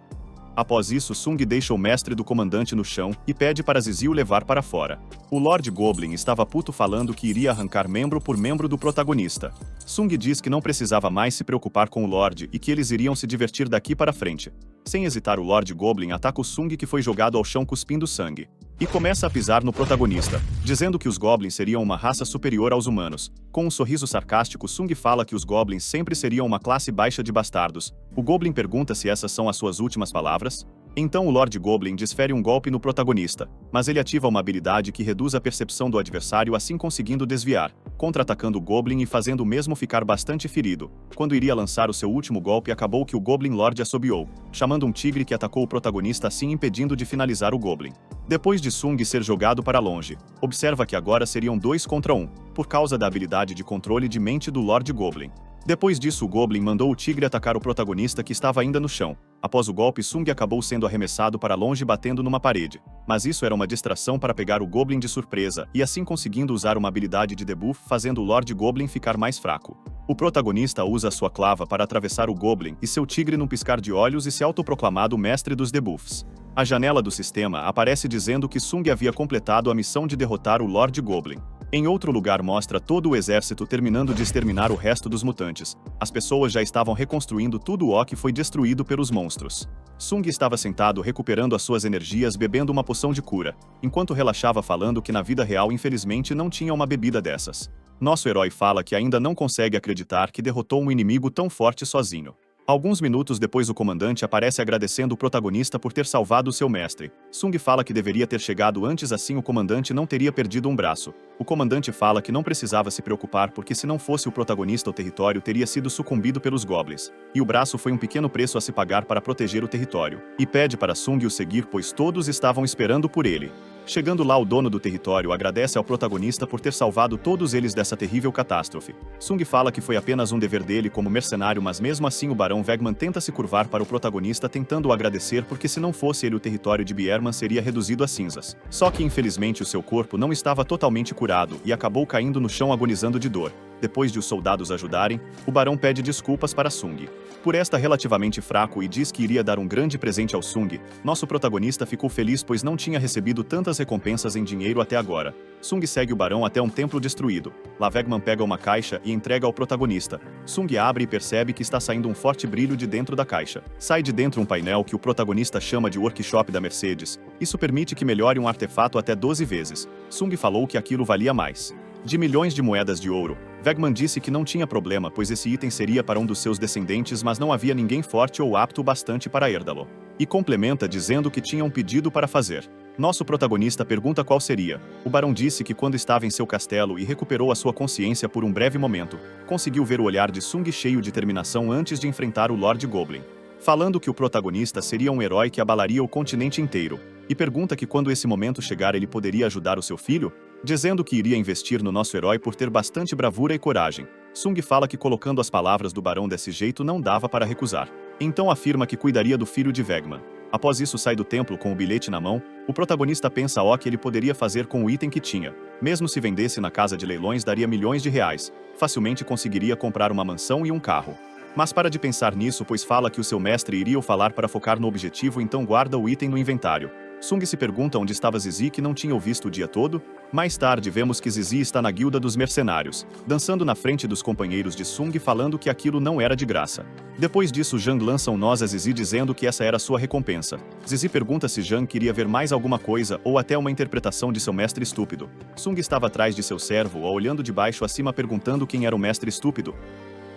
Após isso, Sung deixa o mestre do comandante no chão e pede para Zizi o levar para fora. O Lord Goblin estava puto falando que iria arrancar membro por membro do protagonista. Sung diz que não precisava mais se preocupar com o Lord e que eles iriam se divertir daqui para frente. Sem hesitar, o Lord Goblin ataca o Sung, que foi jogado ao chão cuspindo sangue, e começa a pisar no protagonista, dizendo que os Goblins seriam uma raça superior aos humanos. Com um sorriso sarcástico, Sung fala que os Goblins sempre seriam uma classe baixa de bastardos. O Goblin pergunta se essas são as suas últimas palavras. Então o Lord Goblin desfere um golpe no protagonista, mas ele ativa uma habilidade que reduz a percepção do adversário, assim conseguindo desviar, contra-atacando o Goblin e fazendo o mesmo ficar bastante ferido. Quando iria lançar o seu último golpe, acabou que o Goblin Lord assobiou, chamando um tigre que atacou o protagonista, assim impedindo de finalizar o Goblin. Depois de Sung ser jogado para longe, observa que agora seriam 2 contra 1, por causa da habilidade de controle de mente do Lord Goblin. Depois disso, o Goblin mandou o tigre atacar o protagonista que estava ainda no chão. Após o golpe, Sung acabou sendo arremessado para longe batendo numa parede. Mas isso era uma distração para pegar o Goblin de surpresa e assim conseguindo usar uma habilidade de debuff, fazendo o Lord Goblin ficar mais fraco. O protagonista usa a sua clava para atravessar o Goblin e seu tigre num piscar de olhos e se autoproclamado mestre dos debuffs. A janela do sistema aparece dizendo que Sung havia completado a missão de derrotar o Lord Goblin. Em outro lugar mostra todo o exército terminando de exterminar o resto dos mutantes. As pessoas já estavam reconstruindo tudo o que foi destruído pelos monstros. Sung estava sentado recuperando as suas energias bebendo uma poção de cura, enquanto relaxava falando que na vida real infelizmente não tinha uma bebida dessas. Nosso herói fala que ainda não consegue acreditar que derrotou um inimigo tão forte sozinho. Alguns minutos depois o comandante aparece agradecendo o protagonista por ter salvado seu mestre. Sung fala que deveria ter chegado antes, assim o comandante não teria perdido um braço. O comandante fala que não precisava se preocupar porque se não fosse o protagonista o território teria sido sucumbido pelos goblins. E o braço foi um pequeno preço a se pagar para proteger o território. E pede para Sung o seguir pois todos estavam esperando por ele. Chegando lá, o dono do território agradece ao protagonista por ter salvado todos eles dessa terrível catástrofe. Sung fala que foi apenas um dever dele como mercenário, mas mesmo assim o Barão Vegman tenta se curvar para o protagonista tentando o agradecer porque se não fosse ele o território de Bierman seria reduzido a cinzas. Só que infelizmente o seu corpo não estava totalmente curado e acabou caindo no chão agonizando de dor. Depois de os soldados ajudarem, o barão pede desculpas para Sung por estar relativamente fraco e diz que iria dar um grande presente ao Sung. Nosso protagonista ficou feliz pois não tinha recebido tantas recompensas em dinheiro até agora. Sung segue o barão até um templo destruído. Lá Vegman pega uma caixa e entrega ao protagonista. Sung abre e percebe que está saindo um forte brilho de dentro da caixa. Sai de dentro um painel que o protagonista chama de workshop da Mercedes. Isso permite que melhore um artefato até 12 vezes. Sung falou que aquilo valia mais de milhões de moedas de ouro. Vegman disse que não tinha problema pois esse item seria para um dos seus descendentes, mas não havia ninguém forte ou apto bastante para herdá-lo. E complementa dizendo que tinha um pedido para fazer. Nosso protagonista pergunta qual seria. O barão disse que quando estava em seu castelo e recuperou a sua consciência por um breve momento, conseguiu ver o olhar de Sung cheio de determinação antes de enfrentar o Lord Goblin. Falando que o protagonista seria um herói que abalaria o continente inteiro. E pergunta que quando esse momento chegar ele poderia ajudar o seu filho, dizendo que iria investir no nosso herói por ter bastante bravura e coragem. Sung fala que colocando as palavras do barão desse jeito não dava para recusar. Então afirma que cuidaria do filho de Vegman. Após isso sai do templo com o bilhete na mão. O protagonista pensa o que ele poderia fazer com o item que tinha. Mesmo se vendesse na casa de leilões daria milhões de reais. Facilmente conseguiria comprar uma mansão e um carro. Mas para de pensar nisso pois fala que o seu mestre iria o falar para focar no objetivo, então guarda o item no inventário. Sung se pergunta onde estava Zizi que não tinha o visto o dia todo. Mais tarde vemos que Zizi está na guilda dos mercenários, dançando na frente dos companheiros de Sung falando que aquilo não era de graça. Depois disso Zhang lança um nós a Zizi dizendo que essa era sua recompensa. Zizi pergunta se Zhang queria ver mais alguma coisa ou até uma interpretação de seu mestre estúpido. Sung estava atrás de seu servo olhando de baixo acima perguntando quem era o mestre estúpido.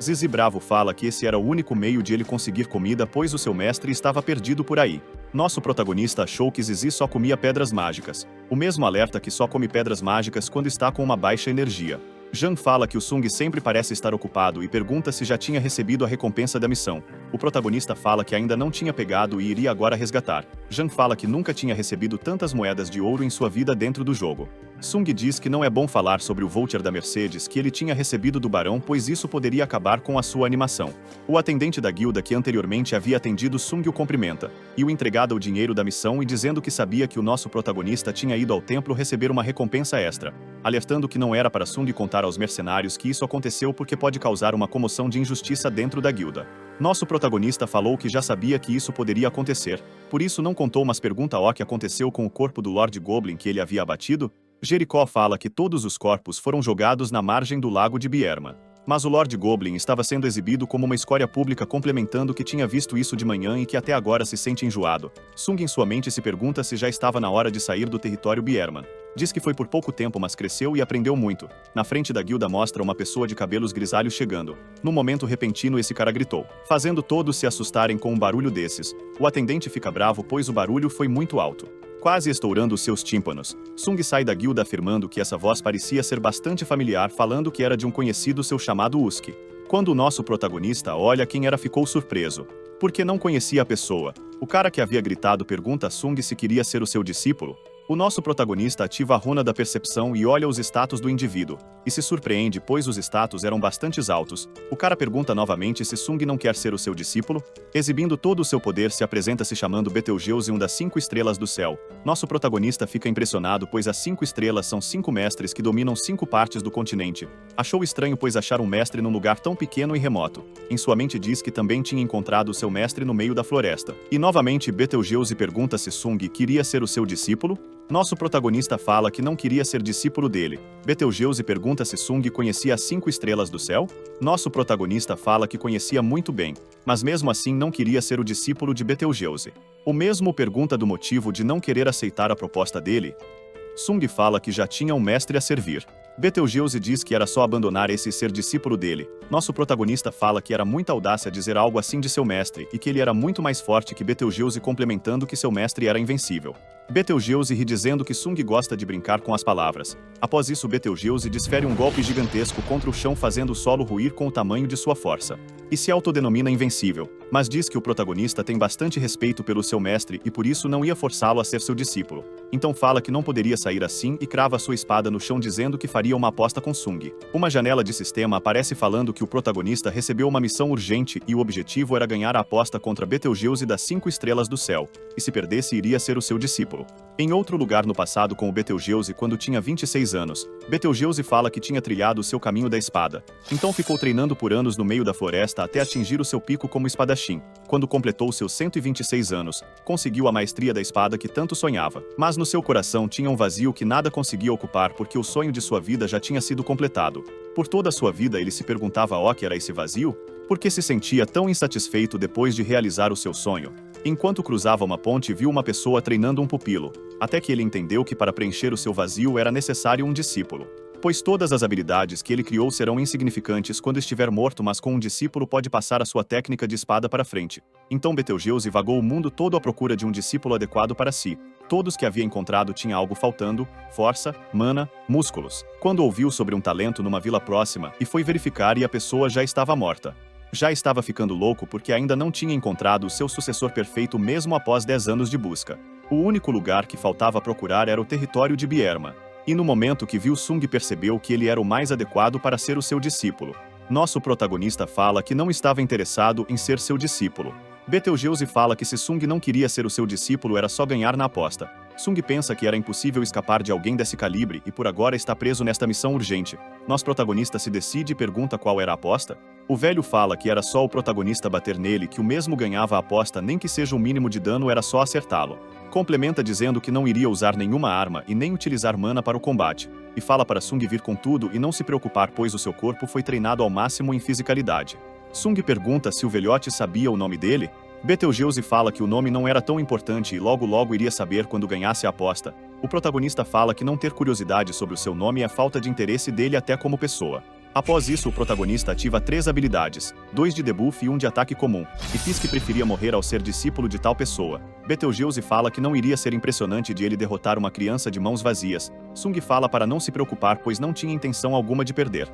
Zizi bravo fala que esse era o único meio de ele conseguir comida pois o seu mestre estava perdido por aí. Nosso protagonista achou que Zizi só comia pedras mágicas. O mesmo alerta que só come pedras mágicas quando está com uma baixa energia. Zhang fala que o Sung sempre parece estar ocupado e pergunta se já tinha recebido a recompensa da missão. O protagonista fala que ainda não tinha pegado e iria agora resgatar. Zhang fala que nunca tinha recebido tantas moedas de ouro em sua vida dentro do jogo. Sung diz que não é bom falar sobre o voucher da Mercedes que ele tinha recebido do barão pois isso poderia acabar com a sua animação. O atendente da guilda que anteriormente havia atendido Sung o cumprimenta, e o entregado o dinheiro da missão e dizendo que sabia que o nosso protagonista tinha ido ao templo receber uma recompensa extra, alertando que não era para Sung contar aos mercenários que isso aconteceu porque pode causar uma comoção de injustiça dentro da guilda. Nosso protagonista falou que já sabia que isso poderia acontecer, por isso não contou, mas pergunta o que aconteceu com o corpo do Lord Goblin que ele havia abatido. Jericó fala que todos os corpos foram jogados na margem do lago de Bierman. Mas o Lord Goblin estava sendo exibido como uma escória pública, complementando que tinha visto isso de manhã e que até agora se sente enjoado. Sung em sua mente se pergunta se já estava na hora de sair do território Bierman. Diz que foi por pouco tempo mas cresceu e aprendeu muito. Na frente da guilda mostra uma pessoa de cabelos grisalhos chegando. Num momento repentino esse cara gritou, fazendo todos se assustarem com um barulho desses. O atendente fica bravo pois o barulho foi muito alto, quase estourando os seus tímpanos. Sung sai da guilda afirmando que essa voz parecia ser bastante familiar, falando que era de um conhecido seu chamado Uski. Quando o nosso protagonista olha quem era, ficou surpreso, porque não conhecia a pessoa. O cara que havia gritado pergunta a Sung se queria ser o seu discípulo. O nosso protagonista ativa a runa da percepção e olha os status do indivíduo, e se surpreende pois os status eram bastante altos. O cara pergunta novamente se Sung não quer ser o seu discípulo. Exibindo todo o seu poder, se apresenta se chamando Betelgeuse, um das 5 estrelas do céu. Nosso protagonista fica impressionado pois as 5 estrelas são 5 mestres que dominam 5 partes do continente. Achou estranho pois achar um mestre num lugar tão pequeno e remoto. Em sua mente diz que também tinha encontrado o seu mestre no meio da floresta. E novamente Betelgeuse pergunta se Sung queria ser o seu discípulo. Nosso protagonista fala que não queria ser discípulo dele. Betelgeuse pergunta se Sung conhecia as 5 estrelas do céu. Nosso protagonista fala que conhecia muito bem, mas mesmo assim não queria ser o discípulo de Betelgeuse. O mesmo pergunta do motivo de não querer aceitar a proposta dele. Sung fala que já tinha um mestre a servir. Betelgeuse diz que era só abandonar esse e ser discípulo dele. Nosso protagonista fala que era muita audácia dizer algo assim de seu mestre e que ele era muito mais forte que Betelgeuse, complementando que seu mestre era invencível. Betelgeuse ri dizendo que Sung gosta de brincar com as palavras. Após isso Betelgeuse desfere um golpe gigantesco contra o chão, fazendo o solo ruir com o tamanho de sua força. E se autodenomina invencível, mas diz que o protagonista tem bastante respeito pelo seu mestre e por isso não ia forçá-lo a ser seu discípulo. Então fala que não poderia sair assim e crava sua espada no chão dizendo que faria uma aposta com Sung. Uma janela de sistema aparece falando que o protagonista recebeu uma missão urgente e o objetivo era ganhar a aposta contra Betelgeuse das 5 estrelas do céu, e se perdesse iria ser o seu discípulo. Em outro lugar no passado com o Betelgeuse, quando tinha 26 anos, Betelgeuse fala que tinha trilhado o seu caminho da espada. Então ficou treinando por anos no meio da floresta até atingir o seu pico como espadachim. Quando completou seus 126 anos, conseguiu a maestria da espada que tanto sonhava. Mas no seu coração tinha um vazio que nada conseguia ocupar porque o sonho de sua vida já tinha sido completado. Por toda a sua vida ele se perguntava o que era esse vazio, porque se sentia tão insatisfeito depois de realizar o seu sonho. Enquanto cruzava uma ponte, viu uma pessoa treinando um pupilo, até que ele entendeu que para preencher o seu vazio era necessário um discípulo. Pois todas as habilidades que ele criou serão insignificantes quando estiver morto, mas com um discípulo pode passar a sua técnica de espada para frente. Então Betelgeuse vagou o mundo todo à procura de um discípulo adequado para si. Todos que havia encontrado tinha algo faltando: força, mana, músculos. Quando ouviu sobre um talento numa vila próxima, e foi verificar e a pessoa já estava morta. Já estava ficando louco porque ainda não tinha encontrado o seu sucessor perfeito mesmo após 10 anos de busca. O único lugar que faltava procurar era o território de Bierma. E no momento que viu Sung percebeu que ele era o mais adequado para ser o seu discípulo. Nosso protagonista fala que não estava interessado em ser seu discípulo. Betelgeuse fala que se Sung não queria ser o seu discípulo era só ganhar na aposta. Sung pensa que era impossível escapar de alguém desse calibre e por agora está preso nesta missão urgente. Nosso protagonista se decide e pergunta qual era a aposta. O velho fala que era só o protagonista bater nele que o mesmo ganhava a aposta, nem que seja um mínimo de dano, era só acertá-lo. Complementa dizendo que não iria usar nenhuma arma e nem utilizar mana para o combate. E fala para Sung vir com tudo e não se preocupar pois o seu corpo foi treinado ao máximo em fisicalidade. Sung pergunta se o velhote sabia o nome dele. Betelgeuse fala que o nome não era tão importante e logo iria saber quando ganhasse a aposta. O protagonista fala que não ter curiosidade sobre o seu nome é falta de interesse dele até como pessoa. Após isso o protagonista ativa 3 habilidades, 2 de debuff e 1 de ataque comum, e diz que preferia morrer ao ser discípulo de tal pessoa. Betelgeuse fala que não iria ser impressionante de ele derrotar uma criança de mãos vazias. Sung fala para não se preocupar pois não tinha intenção alguma de perder.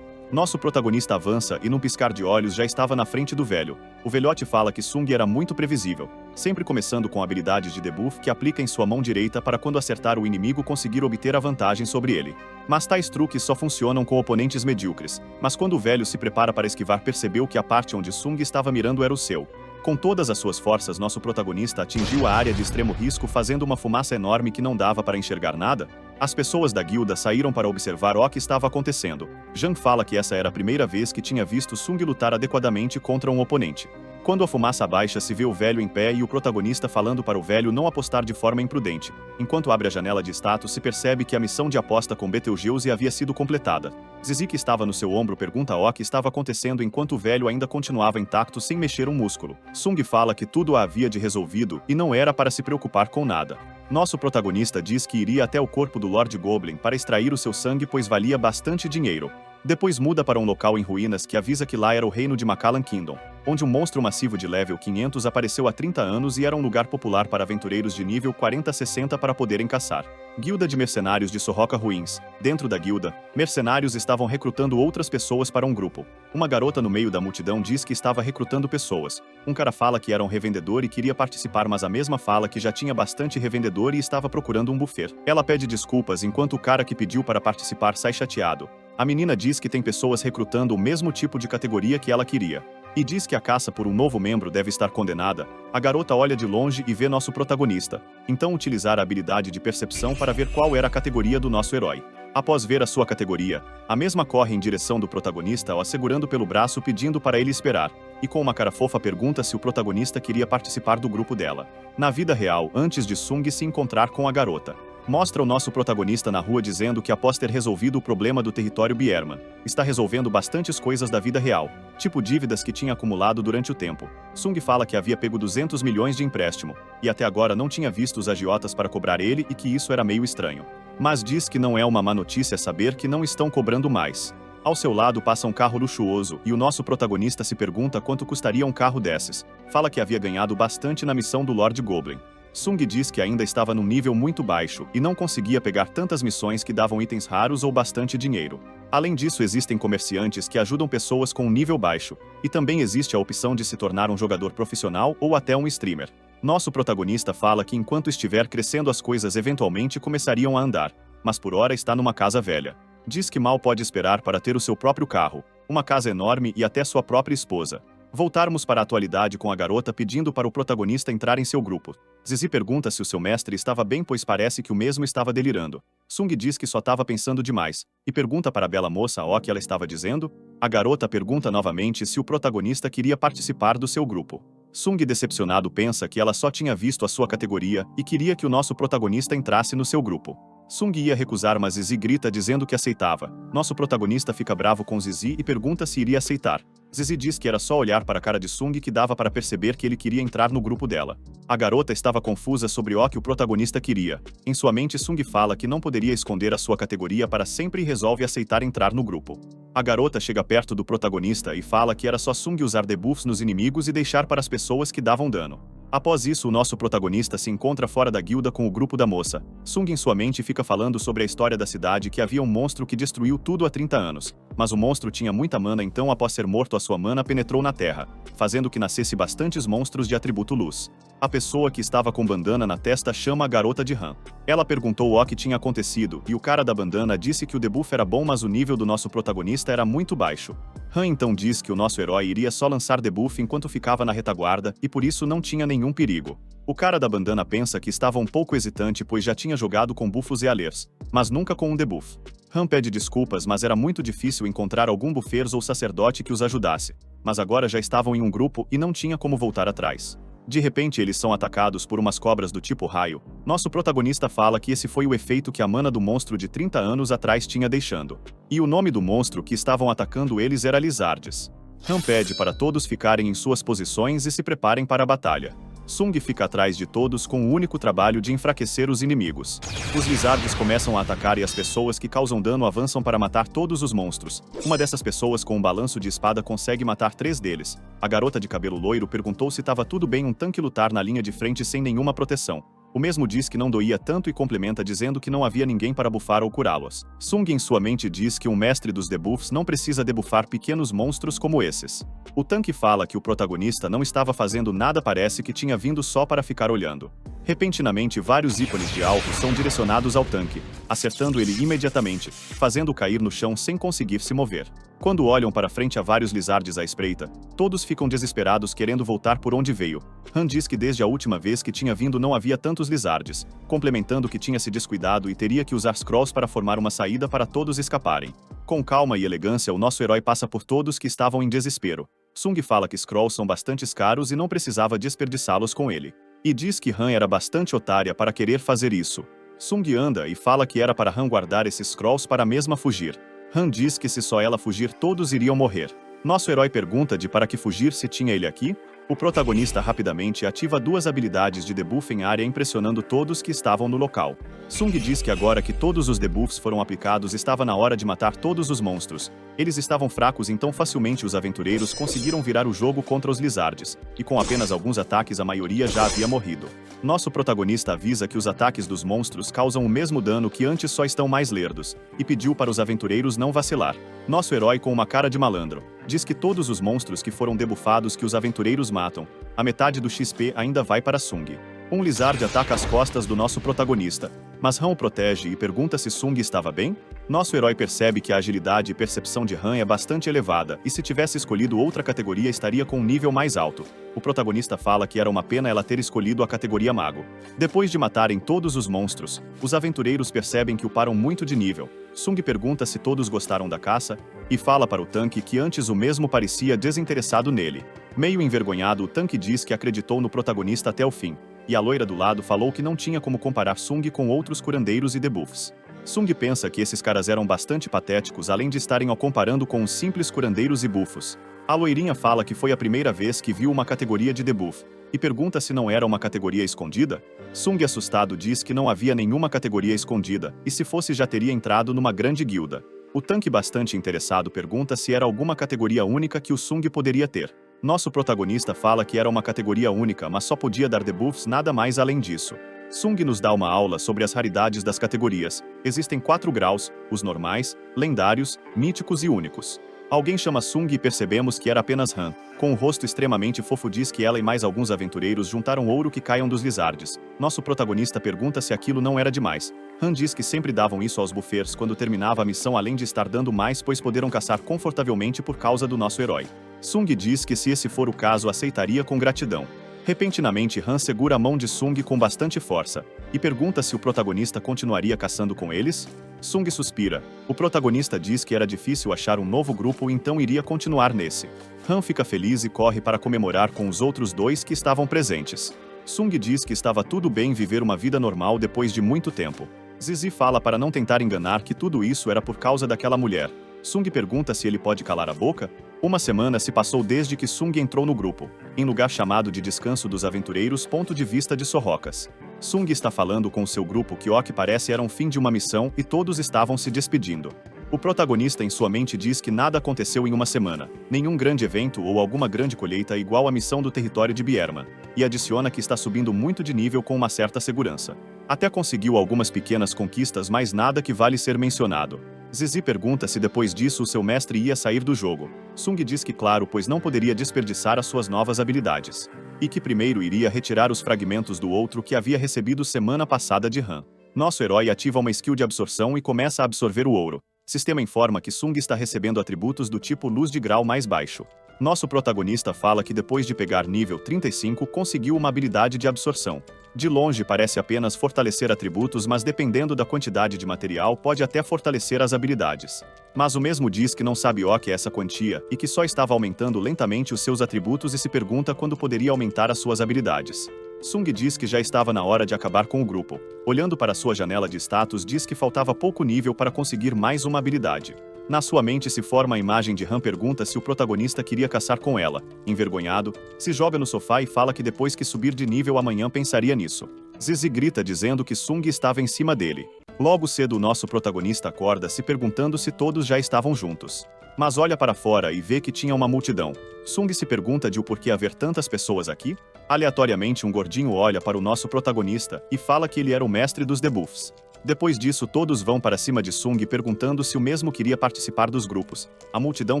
Nosso protagonista avança e num piscar de olhos já estava na frente do velho. O velhote fala que Sung era muito previsível, sempre começando com habilidades de debuff que aplica em sua mão direita para quando acertar o inimigo conseguir obter a vantagem sobre ele. Mas tais truques só funcionam com oponentes medíocres. Mas quando o velho se prepara para esquivar, percebeu que a parte onde Sung estava mirando era o seu. Com todas as suas forças, nosso protagonista atingiu a área de extremo risco, fazendo uma fumaça enorme que não dava para enxergar nada. As pessoas da guilda saíram para observar o que estava acontecendo. Zhang fala que essa era a primeira vez que tinha visto Sung lutar adequadamente contra um oponente. Quando a fumaça baixa, se vê o velho em pé e o protagonista falando para o velho não apostar de forma imprudente. Enquanto abre a janela de status, se percebe que a missão de aposta com Betelgeuse havia sido completada. Zizi, que estava no seu ombro, pergunta o que estava acontecendo enquanto o velho ainda continuava intacto sem mexer um músculo. Sung fala que tudo a havia de resolvido e não era para se preocupar com nada. Nosso protagonista diz que iria até o corpo do Lord Goblin para extrair o seu sangue pois valia bastante dinheiro. Depois muda para um local em ruínas que avisa que lá era o reino de Macallan Kingdom. onde um monstro massivo de level 500 apareceu há 30 anos e era um lugar popular para aventureiros de nível 40-60 para poderem caçar. Guilda de Mercenários de Sorroca Ruins. Dentro da guilda, mercenários estavam recrutando outras pessoas para um grupo. Uma garota no meio da multidão diz que estava recrutando pessoas. Um cara fala que era um revendedor e queria participar, mas a mesma fala que já tinha bastante revendedor e estava procurando um buffet. Ela pede desculpas enquanto o cara que pediu para participar sai chateado. A menina diz que tem pessoas recrutando o mesmo tipo de categoria que ela queria. E diz que a caça por um novo membro deve estar condenada. A garota olha de longe e vê nosso protagonista. Então utilizar a habilidade de percepção para ver qual era a categoria do nosso herói. Após ver a sua categoria, a mesma corre em direção do protagonista, o segurando pelo braço pedindo para ele esperar. E com uma cara fofa pergunta se o protagonista queria participar do grupo dela. Na vida real, antes de Sung se encontrar com a garota, mostra o nosso protagonista na rua dizendo que após ter resolvido o problema do território Bierman, está resolvendo bastantes coisas da vida real, tipo dívidas que tinha acumulado durante o tempo. Sung fala que havia pego 200 milhões de empréstimo, e até agora não tinha visto os agiotas para cobrar ele e que isso era meio estranho. Mas diz que não é uma má notícia saber que não estão cobrando mais. Ao seu lado passa um carro luxuoso e o nosso protagonista se pergunta quanto custaria um carro desses. Fala que havia ganhado bastante na missão do Lord Goblin. Sung diz que ainda estava num nível muito baixo e não conseguia pegar tantas missões que davam itens raros ou bastante dinheiro. Além disso, existem comerciantes que ajudam pessoas com um nível baixo, e também existe a opção de se tornar um jogador profissional ou até um streamer. Nosso protagonista fala que enquanto estiver crescendo as coisas eventualmente começariam a andar, mas por hora está numa casa velha. Diz que mal pode esperar para ter o seu próprio carro, uma casa enorme e até sua própria esposa. Voltarmos para a atualidade com a garota pedindo para o protagonista entrar em seu grupo. Zizi pergunta se o seu mestre estava bem, pois parece que o mesmo estava delirando. Sung diz que só estava pensando demais, e pergunta para a bela moça o que ela estava dizendo. A garota pergunta novamente se o protagonista queria participar do seu grupo. Sung, decepcionado, pensa que ela só tinha visto a sua categoria e queria que o nosso protagonista entrasse no seu grupo. Sung ia recusar, mas Zizi grita dizendo que aceitava. Nosso protagonista fica bravo com Zizi e pergunta se iria aceitar. Zizi diz que era só olhar para a cara de Sung que dava para perceber que ele queria entrar no grupo dela. A garota estava confusa sobre o que o protagonista queria. Em sua mente, Sung fala que não poderia esconder a sua categoria para sempre e resolve aceitar entrar no grupo. A garota chega perto do protagonista e fala que era só Sung usar debuffs nos inimigos e deixar para as pessoas que davam dano. Após isso, o nosso protagonista se encontra fora da guilda com o grupo da moça. Sung em sua mente fica falando sobre a história da cidade, que havia um monstro que destruiu tudo há 30 anos. Mas o monstro tinha muita mana, então após ser morto a sua mana penetrou na terra, fazendo que nascesse bastantes monstros de atributo luz. A pessoa que estava com bandana na testa chama a garota de Han. Ela perguntou o que tinha acontecido, e o cara da bandana disse que o debuff era bom, mas o nível do nosso protagonista era muito baixo. Han então diz que o nosso herói iria só lançar debuff enquanto ficava na retaguarda, e por isso não tinha nenhum perigo. O cara da bandana pensa que estava um pouco hesitante, pois já tinha jogado com buffos e alers, mas nunca com um debuff. Han pede desculpas, mas era muito difícil encontrar algum bufeiros ou sacerdote que os ajudasse. Mas agora já estavam em um grupo e não tinha como voltar atrás. De repente eles são atacados por umas cobras do tipo raio. Nosso protagonista fala que esse foi o efeito que a mana do monstro de 30 anos atrás tinha deixando. E o nome do monstro que estavam atacando eles era Lizardes. Han pede para todos ficarem em suas posições e se preparem para a batalha. Sung fica atrás de todos com o único trabalho de enfraquecer os inimigos. Os lizardes começam a atacar e as pessoas que causam dano avançam para matar todos os monstros. Uma dessas pessoas com um balanço de espada consegue matar 3 deles. A garota de cabelo loiro perguntou se estava tudo bem um tanque lutar na linha de frente sem nenhuma proteção. O mesmo diz que não doía tanto e complementa dizendo que não havia ninguém para bufar ou curá-los. Sung em sua mente diz que um mestre dos debuffs não precisa debufar pequenos monstros como esses. O tanque fala que o protagonista não estava fazendo nada, parece que tinha vindo só para ficar olhando. Repentinamente, vários ícones de alvo são direcionados ao tanque, acertando ele imediatamente, fazendo-o cair no chão sem conseguir se mover. Quando olham para frente, há vários lizardes à espreita. Todos ficam desesperados querendo voltar por onde veio. Han diz que desde a última vez que tinha vindo não havia tantos lizardes, complementando que tinha se descuidado e teria que usar scrolls para formar uma saída para todos escaparem. Com calma e elegância, o nosso herói passa por todos que estavam em desespero. Sung fala que scrolls são bastante caros e não precisava desperdiçá-los com ele. E diz que Han era bastante otária para querer fazer isso. Sung anda e fala que era para Han guardar esses scrolls para mesma fugir. Han diz que se só ela fugir todos iriam morrer. Nosso herói pergunta de para que fugir se tinha ele aqui. O protagonista rapidamente ativa duas habilidades de debuff em área, impressionando todos que estavam no local. Sung diz que agora que todos os debuffs foram aplicados, estava na hora de matar todos os monstros. Eles estavam fracos, então facilmente os aventureiros conseguiram virar o jogo contra os lizards, e com apenas alguns ataques a maioria já havia morrido. Nosso protagonista avisa que os ataques dos monstros causam o mesmo dano que antes, só estão mais lerdos, e pediu para os aventureiros não vacilar. Nosso herói, com uma cara de malandro, diz que todos os monstros que foram debufados que os aventureiros matam, a metade do XP ainda vai para Sung. Um lizard ataca as costas do nosso protagonista, mas Han o protege e pergunta se Sung estava bem? Nosso herói percebe que a agilidade e percepção de Han é bastante elevada, e se tivesse escolhido outra categoria estaria com um nível mais alto. O protagonista fala que era uma pena ela ter escolhido a categoria Mago. Depois de matarem todos os monstros, os aventureiros percebem que uparam muito de nível. Sung pergunta se todos gostaram da caça, e fala para o tanque que antes o mesmo parecia desinteressado nele. Meio envergonhado, o tanque diz que acreditou no protagonista até o fim, e a loira do lado falou que não tinha como comparar Sung com outros curandeiros e debuffs. Sung pensa que esses caras eram bastante patéticos, além de estarem o comparando com os simples curandeiros e bufos. A loirinha fala que foi a primeira vez que viu uma categoria de debuff, e pergunta se não era uma categoria escondida. Sung, assustado, diz que não havia nenhuma categoria escondida, e se fosse já teria entrado numa grande guilda. O tanque, bastante interessado, pergunta se era alguma categoria única que o Sung poderia ter. Nosso protagonista fala que era uma categoria única, mas só podia dar debuffs, nada mais além disso. Sung nos dá uma aula sobre as raridades das categorias. Existem 4 graus: os normais, lendários, míticos e únicos. Alguém chama Sung e percebemos que era apenas Han. Com o rosto extremamente fofo, diz que ela e mais alguns aventureiros juntaram ouro que caiam dos lizards. Nosso protagonista pergunta se aquilo não era demais. Han diz que sempre davam isso aos bufers quando terminava a missão, além de estar dando mais pois poderam caçar confortavelmente por causa do nosso herói. Sung diz que se esse for o caso aceitaria com gratidão. Repentinamente, Han segura a mão de Sung com bastante força, e pergunta se o protagonista continuaria caçando com eles. Sung suspira. O protagonista diz que era difícil achar um novo grupo, então iria continuar nesse. Han fica feliz e corre para comemorar com os outros dois que estavam presentes. Sung diz que estava tudo bem viver uma vida normal depois de muito tempo. Zizi fala para não tentar enganar que tudo isso era por causa daquela mulher. Sung pergunta se ele pode calar a boca. Uma semana se passou desde que Sung entrou no grupo, em lugar chamado de Descanso dos Aventureiros, ponto de vista de Sorrocas. Sung está falando com seu grupo que o que parece era um fim de uma missão e todos estavam se despedindo. O protagonista em sua mente diz que nada aconteceu em uma semana, nenhum grande evento ou alguma grande colheita igual à missão do território de Bierman, e adiciona que está subindo muito de nível com uma certa segurança. Até conseguiu algumas pequenas conquistas, mas nada que vale ser mencionado. Zizi pergunta se depois disso o seu mestre ia sair do jogo. Sung diz que claro, pois não poderia desperdiçar as suas novas habilidades. E que primeiro iria retirar os fragmentos do outro que havia recebido semana passada de Han. Nosso herói ativa uma skill de absorção e começa a absorver o ouro. Sistema informa que Sung está recebendo atributos do tipo luz de grau mais baixo. Nosso protagonista fala que depois de pegar nível 35 conseguiu uma habilidade de absorção. De longe parece apenas fortalecer atributos, mas dependendo da quantidade de material pode até fortalecer as habilidades. Mas o mesmo diz que não sabe o que é essa quantia e que só estava aumentando lentamente os seus atributos e se pergunta quando poderia aumentar as suas habilidades. Sung diz que já estava na hora de acabar com o grupo. Olhando para sua janela de status, diz que faltava pouco nível para conseguir mais uma habilidade. Na sua mente se forma a imagem de Han, pergunta se o protagonista queria caçar com ela. Envergonhado, se joga no sofá e fala que depois que subir de nível amanhã pensaria nisso. Zizi grita dizendo que Sung estava em cima dele. Logo cedo o nosso protagonista acorda se perguntando se todos já estavam juntos. Mas olha para fora e vê que tinha uma multidão. Sung se pergunta de o porquê haver tantas pessoas aqui. Aleatoriamente um gordinho olha para o nosso protagonista e fala que ele era o mestre dos debuffs. Depois disso todos vão para cima de Sung perguntando se o mesmo queria participar dos grupos. A multidão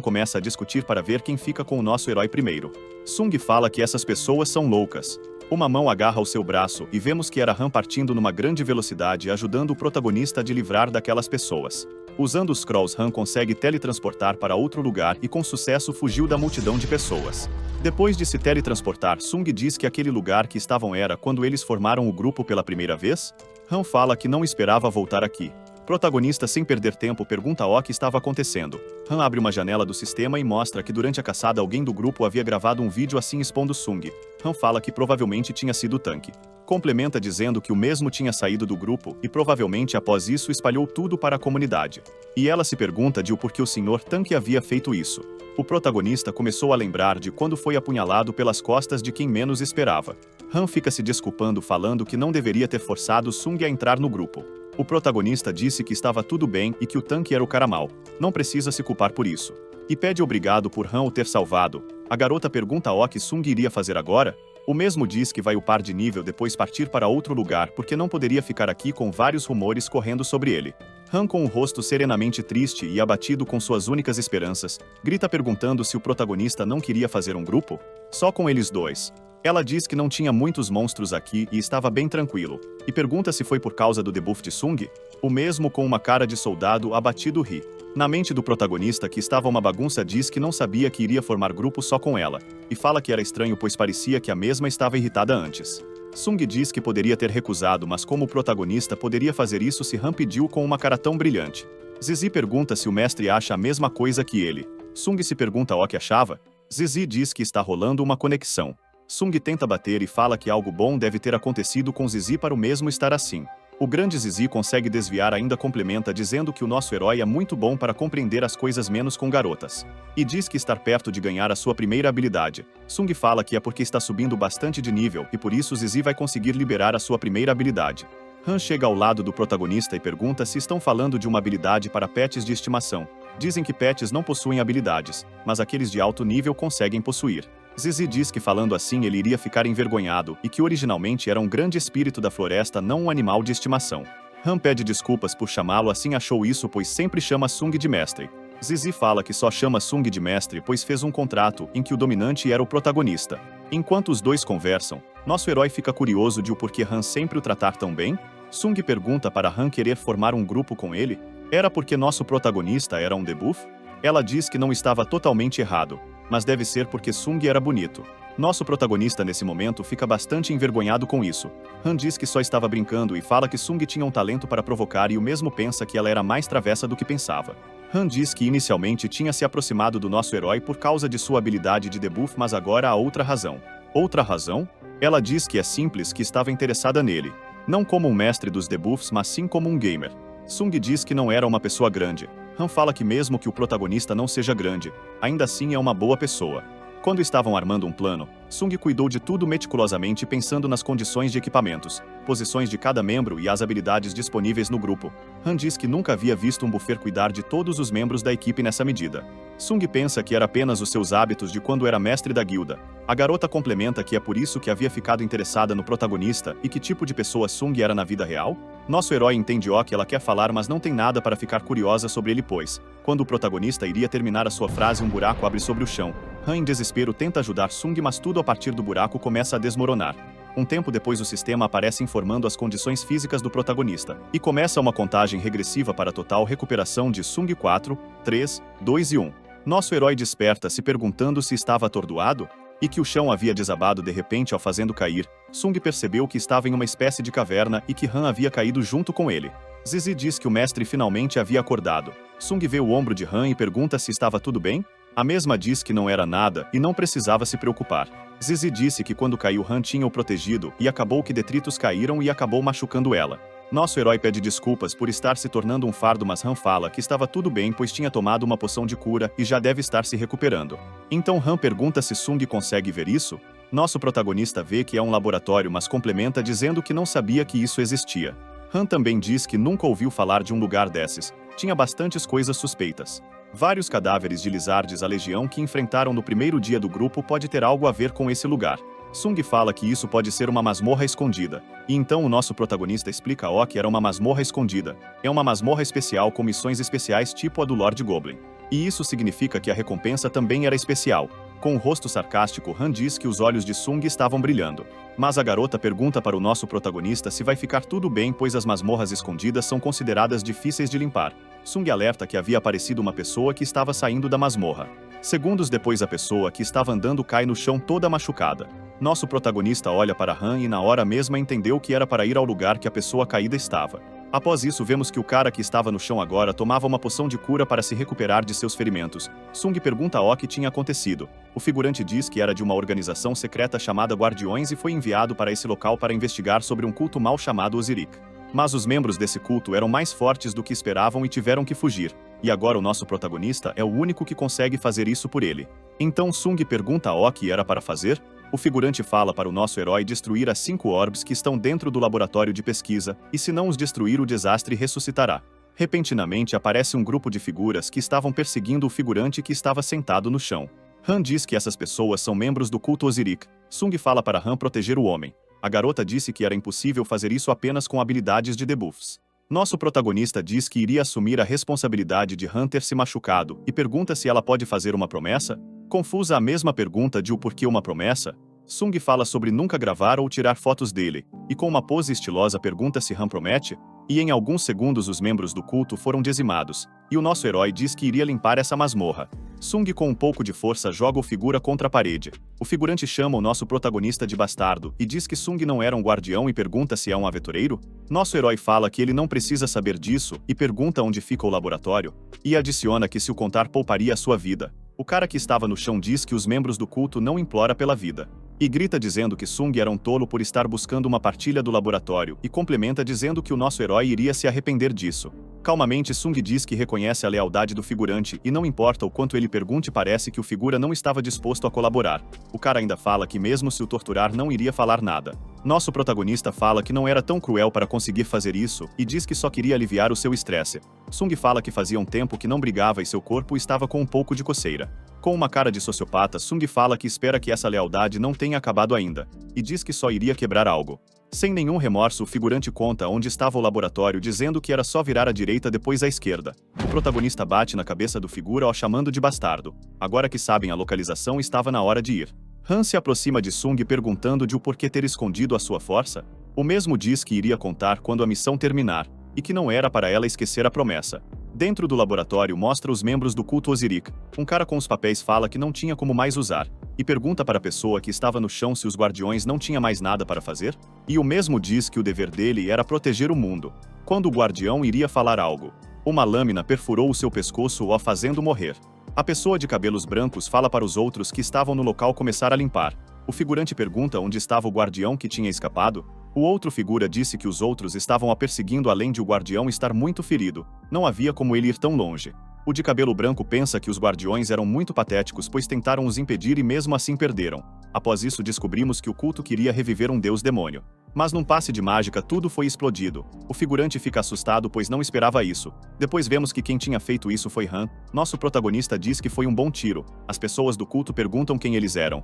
começa a discutir para ver quem fica com o nosso herói primeiro. Sung fala que essas pessoas são loucas. Uma mão agarra o seu braço e vemos que era Han partindo numa grande velocidade, ajudando o protagonista a de livrar daquelas pessoas. Usando os Scrolls, Han consegue teletransportar para outro lugar e com sucesso fugiu da multidão de pessoas. Depois de se teletransportar, Sung diz que aquele lugar que estavam era quando eles formaram o grupo pela primeira vez. Han fala que não esperava voltar aqui. Protagonista, sem perder tempo, pergunta o que estava acontecendo. Han abre uma janela do sistema e mostra que durante a caçada alguém do grupo havia gravado um vídeo assim expondo Sung. Han fala que provavelmente tinha sido o tanque. Complementa dizendo que o mesmo tinha saído do grupo e provavelmente após isso espalhou tudo para a comunidade. E ela se pergunta de o porquê o Sr. Tanque havia feito isso. O protagonista começou a lembrar de quando foi apunhalado pelas costas de quem menos esperava. Han fica se desculpando falando que não deveria ter forçado Sung a entrar no grupo. O protagonista disse que estava tudo bem e que o tanque era o cara mau. Não precisa se culpar por isso. E pede obrigado por Han o ter salvado. A garota pergunta ao que Sung iria fazer agora. O mesmo diz que vai upar de nível depois partir para outro lugar porque não poderia ficar aqui com vários rumores correndo sobre ele. Han, com o rosto serenamente triste e abatido com suas únicas esperanças, grita perguntando se o protagonista não queria fazer um grupo, só com eles dois. Ela diz que não tinha muitos monstros aqui e estava bem tranquilo, e pergunta se foi por causa do debuff de Sung. O mesmo, com uma cara de soldado abatido, ri. Na mente do protagonista, que estava uma bagunça, diz que não sabia que iria formar grupo só com ela, e fala que era estranho pois parecia que a mesma estava irritada antes. Sung diz que poderia ter recusado, mas como o protagonista poderia fazer isso se Han pediu com uma cara tão brilhante? Zizi pergunta se o mestre acha a mesma coisa que ele. Sung se pergunta o que achava. Zizi diz que está rolando uma conexão. Sung tenta bater e fala que algo bom deve ter acontecido com Zizi para o mesmo estar assim. O grande Zizi consegue desviar, ainda complementa dizendo que o nosso herói é muito bom para compreender as coisas menos com garotas. E diz que estar perto de ganhar a sua primeira habilidade. Sung fala que é porque está subindo bastante de nível e por isso Zizi vai conseguir liberar a sua primeira habilidade. Han chega ao lado do protagonista e pergunta se estão falando de uma habilidade para pets de estimação. Dizem que pets não possuem habilidades, mas aqueles de alto nível conseguem possuir. Zizi diz que falando assim ele iria ficar envergonhado e que originalmente era um grande espírito da floresta, não um animal de estimação. Han pede desculpas por chamá-lo assim, achou isso pois sempre chama Sung de mestre. Zizi fala que só chama Sung de mestre pois fez um contrato em que o dominante era o protagonista. Enquanto os dois conversam, nosso herói fica curioso de o porquê Han sempre o tratar tão bem. Sung pergunta para Han querer formar um grupo com ele. Era porque nosso protagonista era um debuff? Ela diz que não estava totalmente errado, mas deve ser porque Sung era bonito. Nosso protagonista nesse momento fica bastante envergonhado com isso. Han diz que só estava brincando e fala que Sung tinha um talento para provocar e o mesmo pensa que ela era mais travessa do que pensava. Han diz que inicialmente tinha se aproximado do nosso herói por causa de sua habilidade de debuff, mas agora há outra razão. Outra razão? Ela diz que é simples, que estava interessada nele. Não como um mestre dos debuffs, mas sim como um gamer. Sung diz que não era uma pessoa grande. Han fala que mesmo que o protagonista não seja grande, ainda assim é uma boa pessoa. Quando estavam armando um plano, Sung cuidou de tudo meticulosamente pensando nas condições de equipamentos, posições de cada membro e as habilidades disponíveis no grupo. Han diz que nunca havia visto um buffer cuidar de todos os membros da equipe nessa medida. Sung pensa que era apenas os seus hábitos de quando era mestre da guilda. A garota complementa que é por isso que havia ficado interessada no protagonista e que tipo de pessoa Sung era na vida real. Nosso herói entende o que ela quer falar, mas não tem nada para ficar curiosa sobre ele pois, quando o protagonista iria terminar a sua frase, um buraco abre sobre o chão. Han, em desespero, tenta ajudar Sung, mas tudo a partir do buraco começa a desmoronar. Um tempo depois o sistema aparece informando as condições físicas do protagonista, e começa uma contagem regressiva para a total recuperação de Sung. 4, 3, 2 e 1. Nosso herói desperta se perguntando se estava atordoado, e que o chão havia desabado de repente ao fazendo cair. Sung percebeu que estava em uma espécie de caverna e que Han havia caído junto com ele. Zizi diz que o mestre finalmente havia acordado. Sung vê o ombro de Han e pergunta se estava tudo bem. A mesma diz que não era nada e não precisava se preocupar. Zizi disse que quando caiu Han tinha o protegido e acabou que detritos caíram e acabou machucando ela. Nosso herói pede desculpas por estar se tornando um fardo, mas Han fala que estava tudo bem pois tinha tomado uma poção de cura e já deve estar se recuperando. Então Han pergunta se Sung consegue ver isso. Nosso protagonista vê que é um laboratório, mas complementa dizendo que não sabia que isso existia. Han também diz que nunca ouviu falar de um lugar desses. Tinha bastantes coisas suspeitas. Vários cadáveres de lizardes, a legião que enfrentaram no primeiro dia do grupo pode ter algo a ver com esse lugar. Sung fala que isso pode ser uma masmorra escondida. E então o nosso protagonista explica que era uma masmorra escondida. É uma masmorra especial com missões especiais tipo a do Lord Goblin. E isso significa que a recompensa também era especial. Com o rosto sarcástico, Han diz que os olhos de Sung estavam brilhando. Mas a garota pergunta para o nosso protagonista se vai ficar tudo bem pois as masmorras escondidas são consideradas difíceis de limpar. Sung alerta que havia aparecido uma pessoa que estava saindo da masmorra. Segundos depois, a pessoa que estava andando cai no chão toda machucada. Nosso protagonista olha para Han e na hora mesma entendeu que era para ir ao lugar que a pessoa caída estava. Após isso vemos que o cara que estava no chão agora tomava uma poção de cura para se recuperar de seus ferimentos. Sung pergunta ao que tinha acontecido. O figurante diz que era de uma organização secreta chamada Guardiões e foi enviado para esse local para investigar sobre um culto mal chamado Osirik. Mas os membros desse culto eram mais fortes do que esperavam e tiveram que fugir. E agora o nosso protagonista é o único que consegue fazer isso por ele. Então Sung pergunta ao que era para fazer. O figurante fala para o nosso herói destruir as 5 orbes que estão dentro do laboratório de pesquisa, e se não os destruir o desastre ressuscitará. Repentinamente aparece um grupo de figuras que estavam perseguindo o figurante que estava sentado no chão. Han diz que essas pessoas são membros do culto Osirik. Sung fala para Han proteger o homem. A garota disse que era impossível fazer isso apenas com habilidades de debuffs. Nosso protagonista diz que iria assumir a responsabilidade de Han ter se machucado e pergunta se ela pode fazer uma promessa. Confusa a mesma pergunta de o porquê uma promessa, Sung fala sobre nunca gravar ou tirar fotos dele, e com uma pose estilosa pergunta se Han promete, e em alguns segundos os membros do culto foram dizimados, e o nosso herói diz que iria limpar essa masmorra. Sung com um pouco de força joga o figura contra a parede. O figurante chama o nosso protagonista de bastardo e diz que Sung não era um guardião e pergunta se é um aventureiro. Nosso herói fala que ele não precisa saber disso e pergunta onde fica o laboratório, e adiciona que se o contar pouparia a sua vida. O cara que estava no chão diz que os membros do culto não implora pela vida. E grita dizendo que Sung era um tolo por estar buscando uma partilha do laboratório e complementa dizendo que o nosso herói iria se arrepender disso. Calmamente Sung diz que reconhece a lealdade do figurante e não importa o quanto ele pergunte parece que o figura não estava disposto a colaborar. O cara ainda fala que mesmo se o torturar não iria falar nada. Nosso protagonista fala que não era tão cruel para conseguir fazer isso e diz que só queria aliviar o seu estresse. Sung fala que fazia um tempo que não brigava e seu corpo estava com um pouco de coceira. Com uma cara de sociopata, Sung fala que espera que essa lealdade não tenha acabado ainda, e diz que só iria quebrar algo. Sem nenhum remorso, o figurante conta onde estava o laboratório dizendo que era só virar à direita depois à esquerda. O protagonista bate na cabeça do figura o chamando de bastardo. Agora que sabem a localização, estava na hora de ir. Han se aproxima de Sung perguntando de o porquê ter escondido a sua força. O mesmo diz que iria contar quando a missão terminar, e que não era para ela esquecer a promessa. Dentro do laboratório mostra os membros do culto Osirik. Um cara com os papéis fala que não tinha como mais usar, e pergunta para a pessoa que estava no chão se os guardiões não tinham mais nada para fazer, e o mesmo diz que o dever dele era proteger o mundo. Quando o guardião iria falar algo, uma lâmina perfurou o seu pescoço o fazendo morrer. A pessoa de cabelos brancos fala para os outros que estavam no local começar a limpar. O figurante pergunta onde estava o guardião que tinha escapado. O outro figura disse que os outros estavam a perseguindo além de o guardião estar muito ferido. Não havia como ele ir tão longe. O de cabelo branco pensa que os guardiões eram muito patéticos pois tentaram os impedir e mesmo assim perderam. Após isso descobrimos que o culto queria reviver um deus demônio. Mas num passe de mágica tudo foi explodido. O figurante fica assustado pois não esperava isso. Depois vemos que quem tinha feito isso foi Han. Nosso protagonista diz que foi um bom tiro. As pessoas do culto perguntam quem eles eram.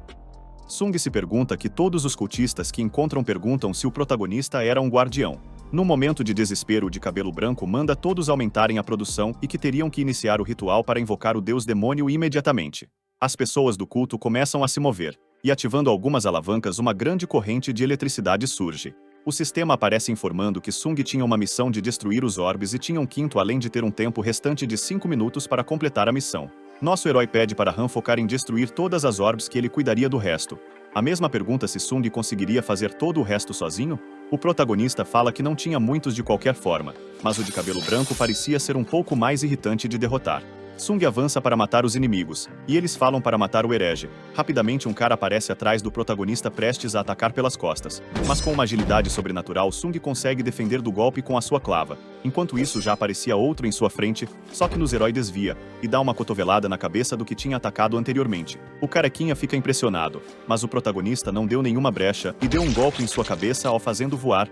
Sung se pergunta que todos os cultistas que encontram perguntam se o protagonista era um guardião. No momento de desespero, o de cabelo branco manda todos aumentarem a produção e que teriam que iniciar o ritual para invocar o deus demônio imediatamente. As pessoas do culto começam a se mover, e ativando algumas alavancas uma grande corrente de eletricidade surge. O sistema aparece informando que Sung tinha uma missão de destruir os orbes e tinha um quinto além de ter um tempo restante de 5 minutos para completar a missão. Nosso herói pede para Han focar em destruir todas as orbes que ele cuidaria do resto. A mesma pergunta se Sung conseguiria fazer todo o resto sozinho? O protagonista fala que não tinha muitos de qualquer forma, mas o de cabelo branco parecia ser um pouco mais irritante de derrotar. Sung avança para matar os inimigos, e eles falam para matar o herege. Rapidamente um cara aparece atrás do protagonista prestes a atacar pelas costas. Mas com uma agilidade sobrenatural Sung consegue defender do golpe com a sua clava. Enquanto isso já aparecia outro em sua frente, só que nos herói desvia, e dá uma cotovelada na cabeça do que tinha atacado anteriormente. O carequinha fica impressionado, mas o protagonista não deu nenhuma brecha e deu um golpe em sua cabeça ao fazendo voar.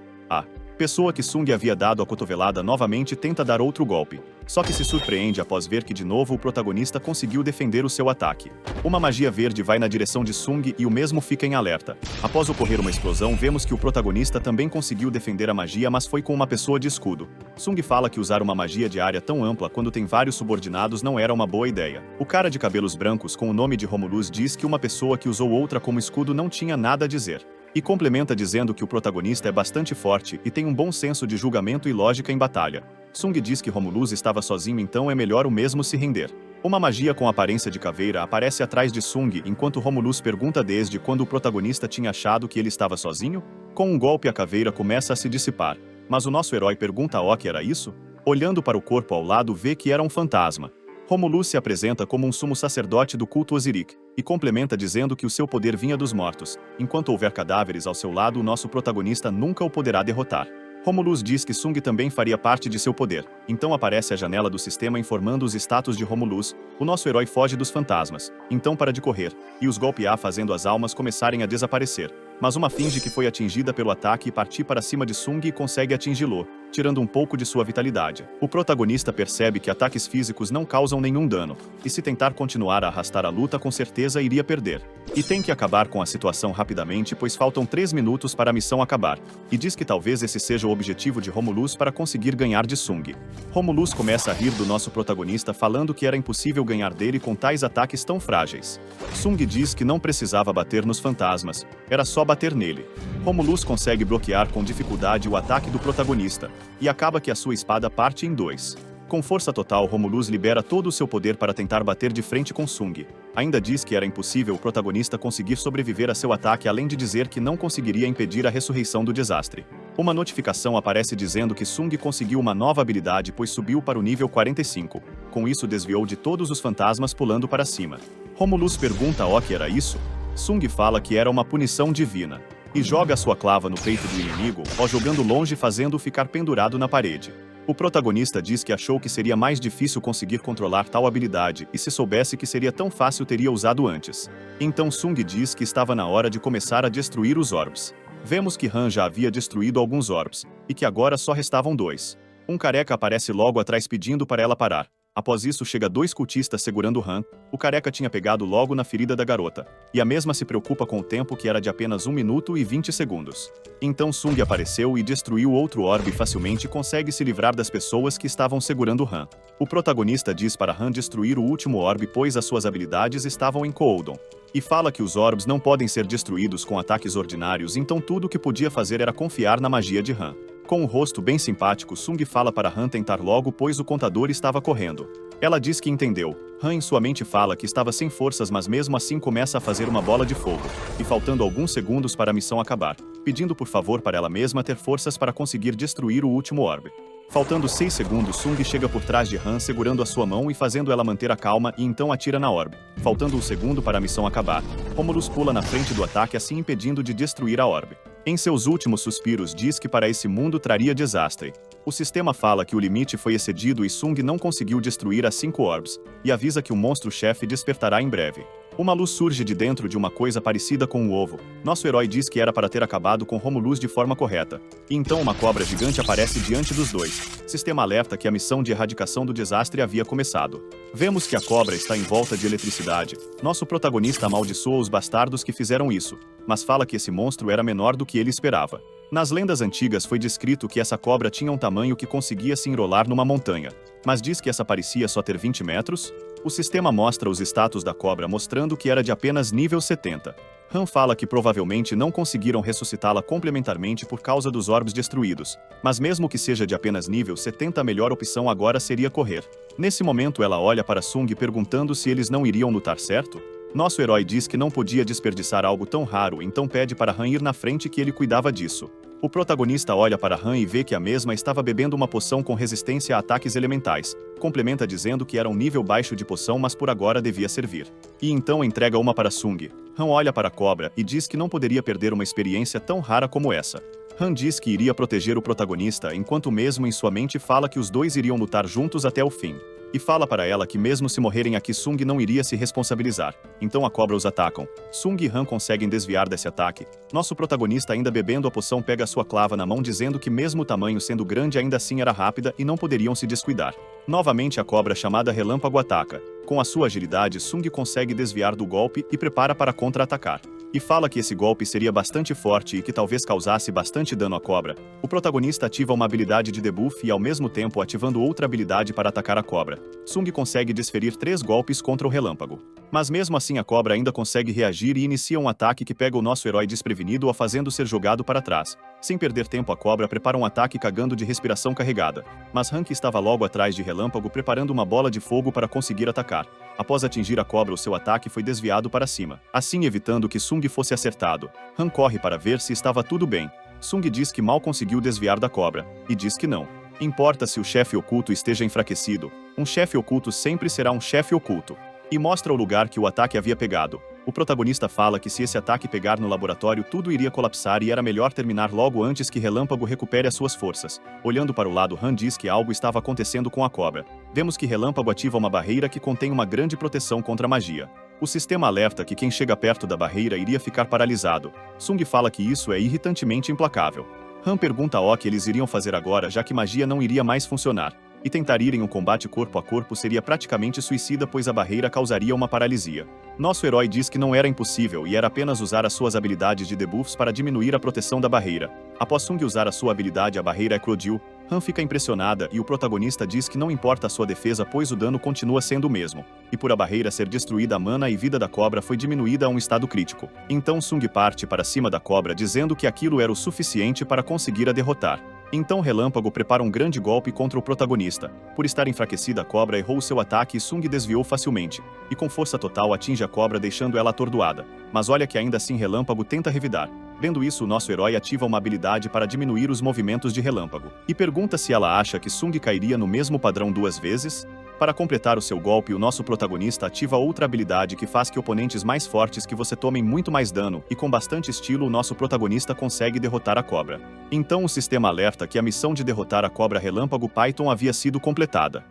Pessoa que Sung havia dado a cotovelada novamente tenta dar outro golpe. Só que se surpreende após ver que de novo o protagonista conseguiu defender o seu ataque. Uma magia verde vai na direção de Sung e o mesmo fica em alerta. Após ocorrer uma explosão, vemos que o protagonista também conseguiu defender a magia, mas foi com uma pessoa de escudo. Sung fala que usar uma magia de área tão ampla quando tem vários subordinados não era uma boa ideia. O cara de cabelos brancos com o nome de Romulus diz que uma pessoa que usou outra como escudo não tinha nada a dizer. E complementa dizendo que o protagonista é bastante forte e tem um bom senso de julgamento e lógica em batalha. Sung diz que Romulus estava sozinho, então é melhor o mesmo se render. Uma magia com aparência de caveira aparece atrás de Sung enquanto Romulus pergunta desde quando o protagonista tinha achado que ele estava sozinho. Com um golpe a caveira começa a se dissipar. Mas o nosso herói pergunta a que era isso? Olhando para o corpo ao lado vê que era um fantasma. Romulus se apresenta como um sumo sacerdote do culto Osirik, e complementa dizendo que o seu poder vinha dos mortos. Enquanto houver cadáveres ao seu lado, o nosso protagonista nunca o poderá derrotar. Romulus diz que Sung também faria parte de seu poder, então aparece a janela do sistema informando os status de Romulus. O nosso herói foge dos fantasmas, então para de correr, e os golpear fazendo as almas começarem a desaparecer. Mas uma finge que foi atingida pelo ataque e partir para cima de Sung e consegue atingi-lo, tirando um pouco de sua vitalidade. O protagonista percebe que ataques físicos não causam nenhum dano, e se tentar continuar a arrastar a luta com certeza iria perder. E tem que acabar com a situação rapidamente pois faltam 3 minutos para a missão acabar, e diz que talvez esse seja o objetivo de Romulus para conseguir ganhar de Sung. Romulus começa a rir do nosso protagonista falando que era impossível ganhar dele com tais ataques tão frágeis. Sung diz que não precisava bater nos fantasmas, era só bater nele. Romulus consegue bloquear com dificuldade o ataque do protagonista, e acaba que a sua espada parte em 2. Com força total, Romulus libera todo o seu poder para tentar bater de frente com Sung. Ainda diz que era impossível o protagonista conseguir sobreviver a seu ataque, além de dizer que não conseguiria impedir a ressurreição do desastre. Uma notificação aparece dizendo que Sung conseguiu uma nova habilidade pois subiu para o nível 45. Com isso desviou de todos os fantasmas pulando para cima. Romulus pergunta a que era isso? Sung fala que era uma punição divina, e joga sua clava no peito do inimigo, jogando longe fazendo-o ficar pendurado na parede. O protagonista diz que achou que seria mais difícil conseguir controlar tal habilidade, e se soubesse que seria tão fácil teria usado antes. Então Sung diz que estava na hora de começar a destruir os orbs. Vemos que Han já havia destruído alguns orbs, e que agora só restavam 2. Um careca aparece logo atrás pedindo para ela parar. Após isso chega 2 cultistas segurando Han. O careca tinha pegado logo na ferida da garota, e a mesma se preocupa com o tempo que era de apenas 1 minuto e 20 segundos. Então Sung apareceu e destruiu outro orbe facilmente e consegue se livrar das pessoas que estavam segurando Han. O protagonista diz para Han destruir o último orbe pois as suas habilidades estavam em Koudon. E fala que os orbs não podem ser destruídos com ataques ordinários, então tudo o que podia fazer era confiar na magia de Han. Com um rosto bem simpático, Sung fala para Han tentar logo pois o contador estava correndo. Ela diz que entendeu. Han em sua mente fala que estava sem forças mas mesmo assim começa a fazer uma bola de fogo, e faltando alguns segundos para a missão acabar, pedindo por favor para ela mesma ter forças para conseguir destruir o último orbe. Faltando 6 segundos, Sung chega por trás de Han segurando a sua mão e fazendo ela manter a calma e então atira na orbe. Faltando 1 segundo para a missão acabar, Romulus pula na frente do ataque assim impedindo de destruir a orbe. Em seus últimos suspiros diz que para esse mundo traria desastre. O sistema fala que o limite foi excedido e Sung não conseguiu destruir as 5 orbs, e avisa que o monstro-chefe despertará em breve. Uma luz surge de dentro de uma coisa parecida com um ovo. Nosso herói diz que era para ter acabado com Romulus de forma correta. E então uma cobra gigante aparece diante dos dois. Sistema alerta que a missão de erradicação do desastre havia começado. Vemos que a cobra está em volta de eletricidade. Nosso protagonista amaldiçoa os bastardos que fizeram isso, mas fala que esse monstro era menor do que ele esperava. Nas lendas antigas foi descrito que essa cobra tinha um tamanho que conseguia se enrolar numa montanha. Mas diz que essa parecia só ter 20 metros? O sistema mostra os status da cobra mostrando que era de apenas nível 70. Han fala que provavelmente não conseguiram ressuscitá-la complementarmente por causa dos orbes destruídos, mas mesmo que seja de apenas nível 70 a melhor opção agora seria correr. Nesse momento ela olha para Sung perguntando se eles não iriam lutar certo? Nosso herói diz que não podia desperdiçar algo tão raro, então pede para Han ir na frente que ele cuidava disso. O protagonista olha para Han e vê que a mesma estava bebendo uma poção com resistência a ataques elementais. Complementa dizendo que era um nível baixo de poção, mas por agora devia servir. E então entrega uma para Sung. Han olha para a cobra e diz que não poderia perder uma experiência tão rara como essa. Han diz que iria proteger o protagonista, enquanto mesmo em sua mente fala que os dois iriam lutar juntos até o fim. E fala para ela que mesmo se morrerem aqui Sung não iria se responsabilizar. Então a cobra os atacam. Sung e Han conseguem desviar desse ataque. Nosso protagonista ainda bebendo a poção pega sua clava na mão dizendo que mesmo o tamanho sendo grande ainda assim era rápida e não poderiam se descuidar. Novamente a cobra chamada Relâmpago ataca. Com a sua agilidade Sung consegue desviar do golpe e prepara para contra-atacar. E fala que esse golpe seria bastante forte e que talvez causasse bastante dano à cobra. O protagonista ativa uma habilidade de debuff e ao mesmo tempo ativando outra habilidade para atacar a cobra. Sung consegue desferir 3 golpes contra o relâmpago. Mas mesmo assim a cobra ainda consegue reagir e inicia um ataque que pega o nosso herói desprevenido, o fazendo ser jogado para trás. Sem perder tempo a cobra prepara um ataque cagando de respiração carregada. Mas Han, que estava logo atrás de relâmpago, preparando uma bola de fogo para conseguir atacar. Após atingir a cobra, o seu ataque foi desviado para cima, assim evitando que Sung fosse acertado. Han corre para ver se estava tudo bem. Sung diz que mal conseguiu desviar da cobra, e diz que não importa se o chefe oculto esteja enfraquecido, um chefe oculto sempre será um chefe oculto. E mostra o lugar que o ataque havia pegado. O protagonista fala que se esse ataque pegar no laboratório tudo iria colapsar e era melhor terminar logo antes que Relâmpago recupere as suas forças. Olhando para o lado, Han diz que algo estava acontecendo com a cobra. Vemos que Relâmpago ativa uma barreira que contém uma grande proteção contra magia. O sistema alerta que quem chega perto da barreira iria ficar paralisado. Sung fala que isso é irritantemente implacável. Han pergunta o que eles iriam fazer agora, já que magia não iria mais funcionar. E tentar ir em um combate corpo a corpo seria praticamente suicida, pois a barreira causaria uma paralisia. Nosso herói diz que não era impossível e era apenas usar as suas habilidades de debuffs para diminuir a proteção da barreira. Após Sung usar a sua habilidade, a barreira eclodiu. Han fica impressionada e o protagonista diz que não importa a sua defesa, pois o dano continua sendo o mesmo. E por a barreira ser destruída, a mana e vida da cobra foi diminuída a um estado crítico. Então Sung parte para cima da cobra dizendo que aquilo era o suficiente para conseguir a derrotar. Então Relâmpago prepara um grande golpe contra o protagonista. Por estar enfraquecida, a cobra errou seu ataque e Sung desviou facilmente. E com força total atinge a cobra, deixando ela atordoada. Mas olha que ainda assim Relâmpago tenta revidar. Vendo isso, o nosso herói ativa uma habilidade para diminuir os movimentos de Relâmpago. E pergunta se ela acha que Sung cairia no mesmo padrão 2 vezes. Para completar o seu golpe, o nosso protagonista ativa outra habilidade que faz que oponentes mais fortes que você tomem muito mais dano, e com bastante estilo o nosso protagonista consegue derrotar a cobra. Então o sistema alerta que a missão de derrotar a cobra Relâmpago Python havia sido completada.